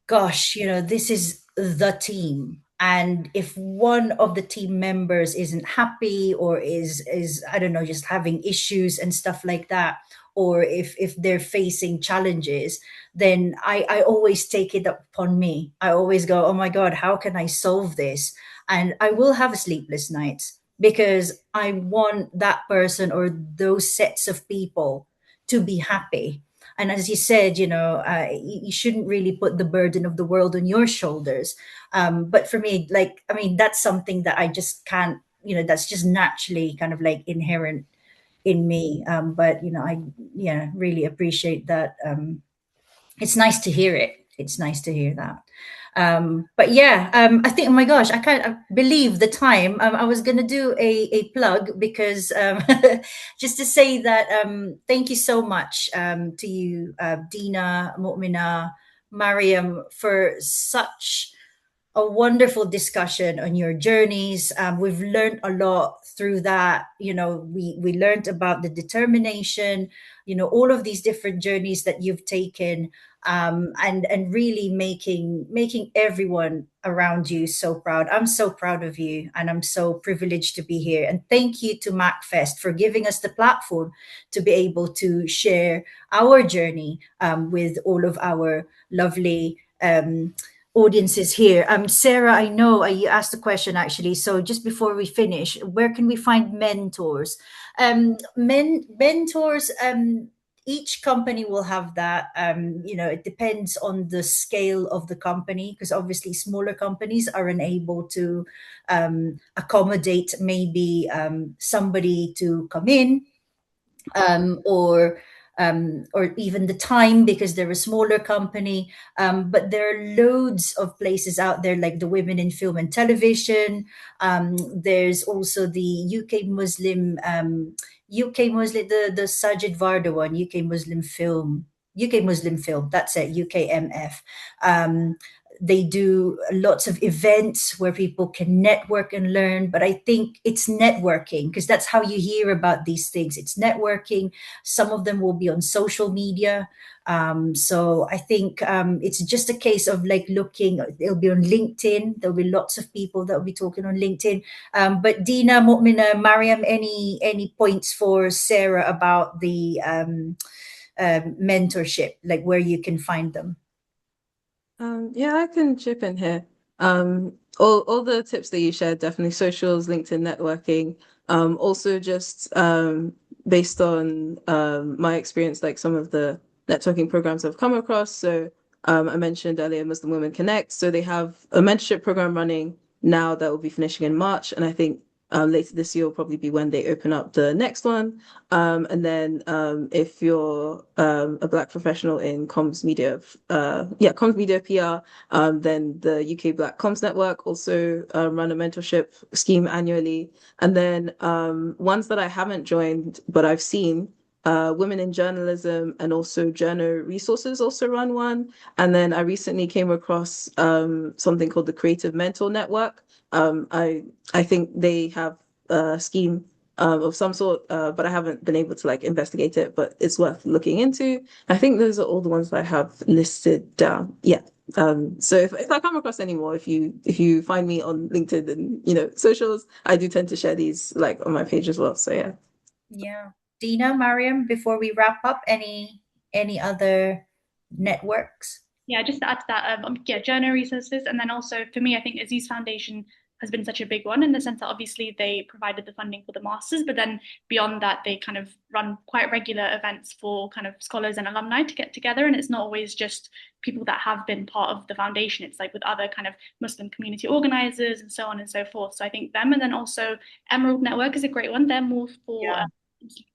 gosh, you know, this is the team. And if one of the team members isn't happy or is I don't know, just having issues and stuff like that, or if they're facing challenges, then I always take it upon me. I always go, oh my God, how can I solve this? And I will have sleepless nights because I want that person or those sets of people to be happy. And as you said, you know, you shouldn't really put the burden of the world on your shoulders. But for me, like, I mean, that's something that I just can't, you know, that's just naturally kind of like inherent in me. But I really appreciate that. It's nice to hear it. It's nice to hear that. But yeah, I think, oh my gosh, I can't believe the time. I was going to do a plug because just to say that thank you so much to you, Deana, Mu'minah, Mariam, for such a wonderful discussion on your journeys. We've learned a lot through that. We learned about the determination, all of these different journeys that you've taken, and really making everyone around you so proud. I'm so proud of you, and I'm so privileged to be here. And thank you to MACFEST for giving us the platform to be able to share our journey with all of our lovely audiences here. Sarah, I know you asked the question actually. So just before we finish, where can we find mentors? Mentors, each company will have that. It depends on the scale of the company, because obviously smaller companies are unable to accommodate maybe somebody to come in, or even the time, because they're a smaller company. But there are loads of places out there, like the Women in Film and Television. There's also the the Sajid Varda one, UK Muslim Film. That's it, UKMF. They do lots of events where people can network and learn. But I think it's networking, because that's how you hear about these things. It's networking. Some of them will be on social media. So I think it's just a case of like looking. It'll be on LinkedIn. There'll be lots of people that will be talking on LinkedIn. But Deana, Mu'minah, Mariam, any points for Sarah about the mentorship, like where you can find them? Yeah, I can chip in here. All the tips that you shared, definitely socials, LinkedIn, networking. Also just based on my experience, like some of the networking programs I've come across. So I mentioned earlier Muslim Women Connect. So they have a mentorship program running now that will be finishing in March, and I think later this year will probably be when they open up the next one. And then if you're a Black professional in comms media, comms media PR, then the UK Black Comms Network also run a mentorship scheme annually. And then ones that I haven't joined, but I've seen, Women in Journalism and also Journal Resources also run one. And then I recently came across something called the Creative Mentor Network. I think they have a scheme of some sort, but I haven't been able to like investigate it, but it's worth looking into. I think those are all the ones that I have listed down. Yeah. So if I come across any more, if you find me on LinkedIn and socials, I do tend to share these like on my page as well. So yeah. Yeah. Deana, Mariam, before we wrap up, any other networks? Yeah, just to add to that, journal resources. And then also for me, I think Aziz Foundation has been such a big one in the sense that obviously they provided the funding for the masters, but then beyond that, they kind of run quite regular events for kind of scholars and alumni to get together. And it's not always just people that have been part of the foundation. It's like with other kind of Muslim community organizers and so on and so forth. So I think them, and then also Emerald Network is a great one. They're more for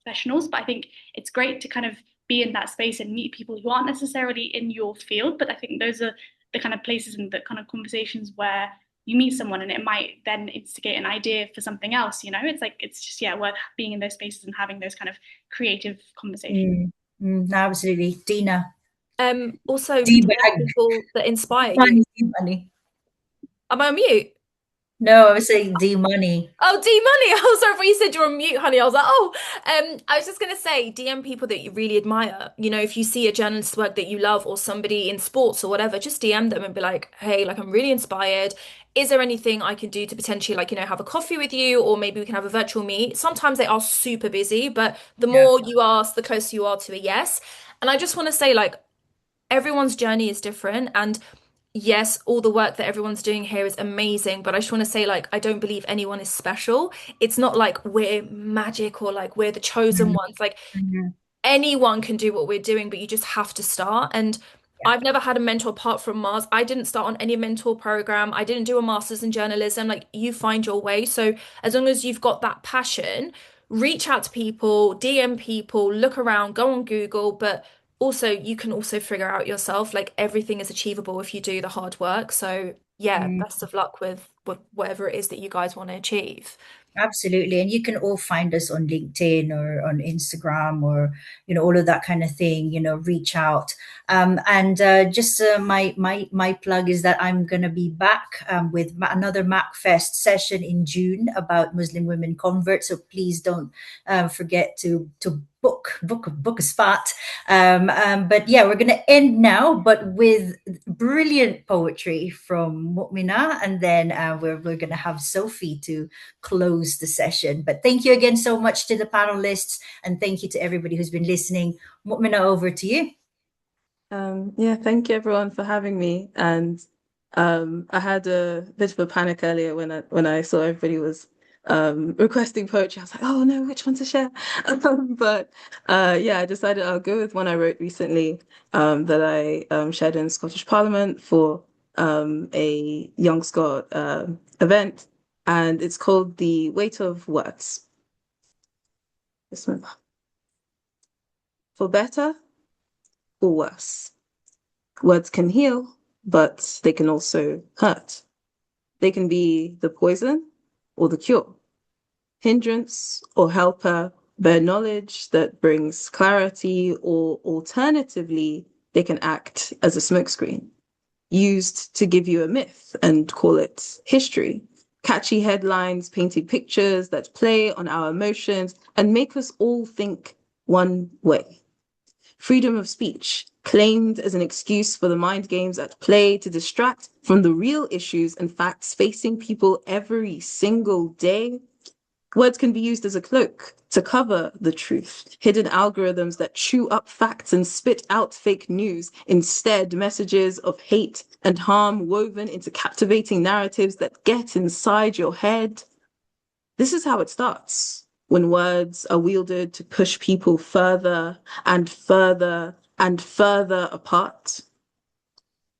professionals, but I think it's great to kind of be in that space and meet people who aren't necessarily in your field. But I think those are the kind of places and the kind of conversations where you meet someone and it might then instigate an idea for something else. It's just worth being in those spaces and having those kind of creative conversations. Absolutely. Deana. Also people that inspire you. Am I on mute? No, I was saying D-Money. Oh, D-Money. Oh, sorry, you said you're on mute, honey. I was like, oh. I was just going to say, DM people that you really admire. If you see a journalist's work that you love or somebody in sports or whatever, just DM them and be like, hey, like, I'm really inspired. Is there anything I can do to potentially, like, have a coffee with you, or maybe we can have a virtual meet? Sometimes they are super busy, but the more you ask, the closer you are to a yes. And I just want to say, like, everyone's journey is different, and yes, all the work that everyone's doing here is amazing, but I just want to say, like, I don't believe anyone is special. It's not like we're magic or like we're the chosen ones. Like, anyone can do what we're doing, but you just have to start. And I've never had a mentor apart from Mars. I didn't start on any mentor program. I didn't do a master's in journalism. Like, you find your way. So as long as you've got that passion, reach out to people, DM people, look around, go on Google, but also you can also figure out yourself. Like everything is achievable if you do the hard work. So yeah, best of luck with whatever it is that you guys want to achieve. Absolutely. And you can all find us on LinkedIn or on Instagram or, all of that kind of thing, reach out. And just my plug is that I'm going to be back with another MACFEST session in June about Muslim women converts. So please don't forget to book a spot. But yeah, we're going to end now, but with brilliant poetry from Mu'minah. And then we're going to have Sophie to close the session. But thank you again so much to the panelists, and thank you to everybody who's been listening. Mu'minah, over to you. Yeah, thank you everyone for having me. And I had a bit of a panic earlier when I saw everybody was requesting poetry. I was like, oh no, which one to share? But yeah, I decided I'll go with one I wrote recently that I shared in Scottish Parliament for a Young Scot event, and it's called The Weight of Words. This one. For better or worse, words can heal, but they can also hurt. They can be the poison or the cure, hindrance or helper, bear knowledge that brings clarity, or alternatively, they can act as a smokescreen, used to give you a myth and call it history. Catchy headlines, painted pictures that play on our emotions and make us all think one way. Freedom of speech, claimed as an excuse for the mind games at play to distract from the real issues and facts facing people every single day. Words can be used as a cloak to cover the truth, hidden algorithms that chew up facts and spit out fake news, instead messages of hate and harm woven into captivating narratives that get inside your head. This is how it starts, when words are wielded to push people further and further and further apart.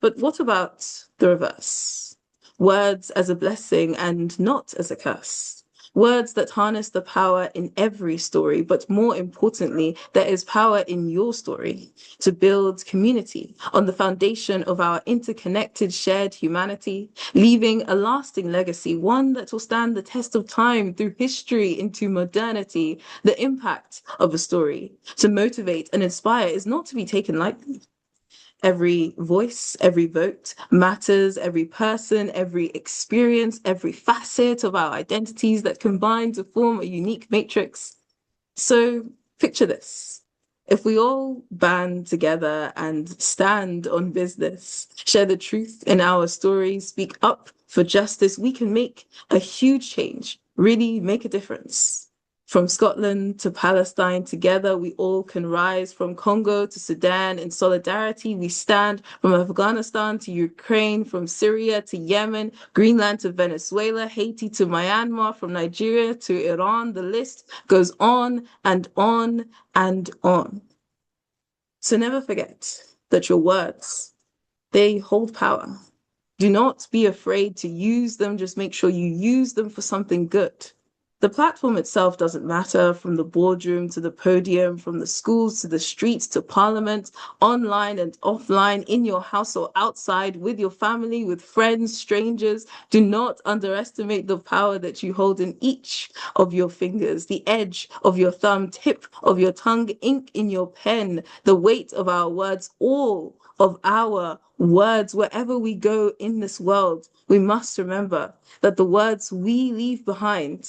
But what about the reverse? Words as a blessing and not as a curse. Words that harness the power in every story, but more importantly, there is power in your story to build community on the foundation of our interconnected shared humanity, leaving a lasting legacy, one that will stand the test of time through history into modernity. The impact of a story to motivate and inspire is not to be taken lightly. Every voice, every vote matters, every person, every experience, every facet of our identities that combine to form a unique matrix. So picture this. If we all band together and stand on business, share the truth in our stories, speak up for justice, we can make a huge change, really make a difference. From Scotland to Palestine, together we all can rise. From Congo to Sudan, in solidarity we stand. From Afghanistan to Ukraine, from Syria to Yemen, Greenland to Venezuela, Haiti to Myanmar, from Nigeria to Iran, the list goes on and on and on. So never forget that your words, they hold power. Do not be afraid to use them. Just make sure you use them for something good. The platform itself doesn't matter, from the boardroom to the podium, from the schools to the streets to parliament, online and offline, in your house or outside, with your family, with friends, strangers. Do not underestimate the power that you hold in each of your fingers, the edge of your thumb, tip of your tongue, ink in your pen, the weight of our words, all of our words. Wherever we go in this world, we must remember that the words we leave behind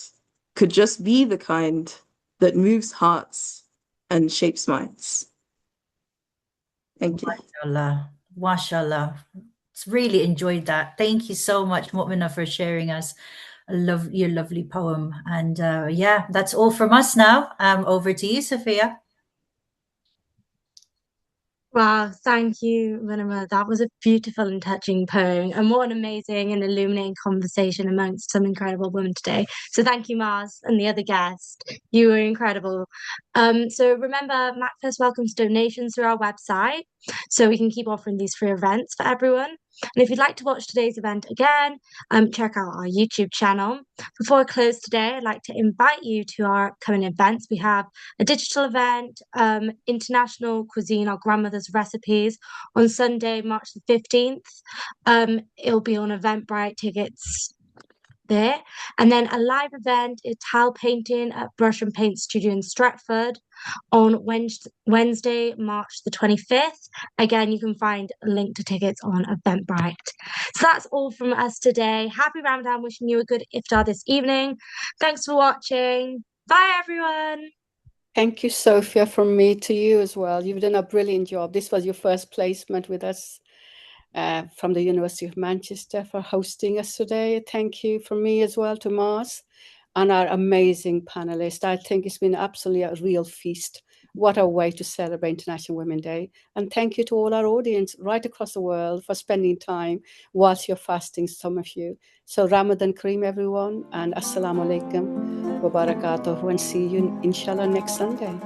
could just be the kind that moves hearts and shapes minds. Thank you. Mashallah. Really enjoyed that. Thank you so much, Mu'minah, for sharing us. I love your lovely poem. And yeah, that's all from us now. Over to you, Sophia. Wow, thank you, Vinama. That was a beautiful and touching poem, and what an amazing and illuminating conversation amongst some incredible women today. So thank you, Mars, and the other guest. You were incredible. So remember, MACFEST welcomes donations through our website, so we can keep offering these free events for everyone. And if you'd like to watch today's event again, check out our YouTube channel. Before I close today, I'd like to invite you to our upcoming events. We have a digital event, International Cuisine, Our Grandmother's Recipes, on Sunday, March the 15th. It'll be on Eventbrite, tickets there. And then a live event is tile painting at Brush and Paint Studio in Stratford on Wednesday, March the 25th. Again, you can find a link to tickets on Eventbrite. So that's all from us today. Happy Ramadan, wishing you a good iftar this evening. Thanks for watching. Bye, everyone. Thank you, Sophia, from me to you as well. You've done a brilliant job. This was your first placement with us from the University of Manchester for hosting us today. Thank you from me as well to Mars and our amazing panelists. I think it's been absolutely a real feast. What a way to celebrate International Women's Day. And thank you to all our audience right across the world for spending time whilst you're fasting, some of you. So Ramadan Kareem, everyone, and Assalamu alaikum wa barakatuh, and see you, inshallah, next Sunday.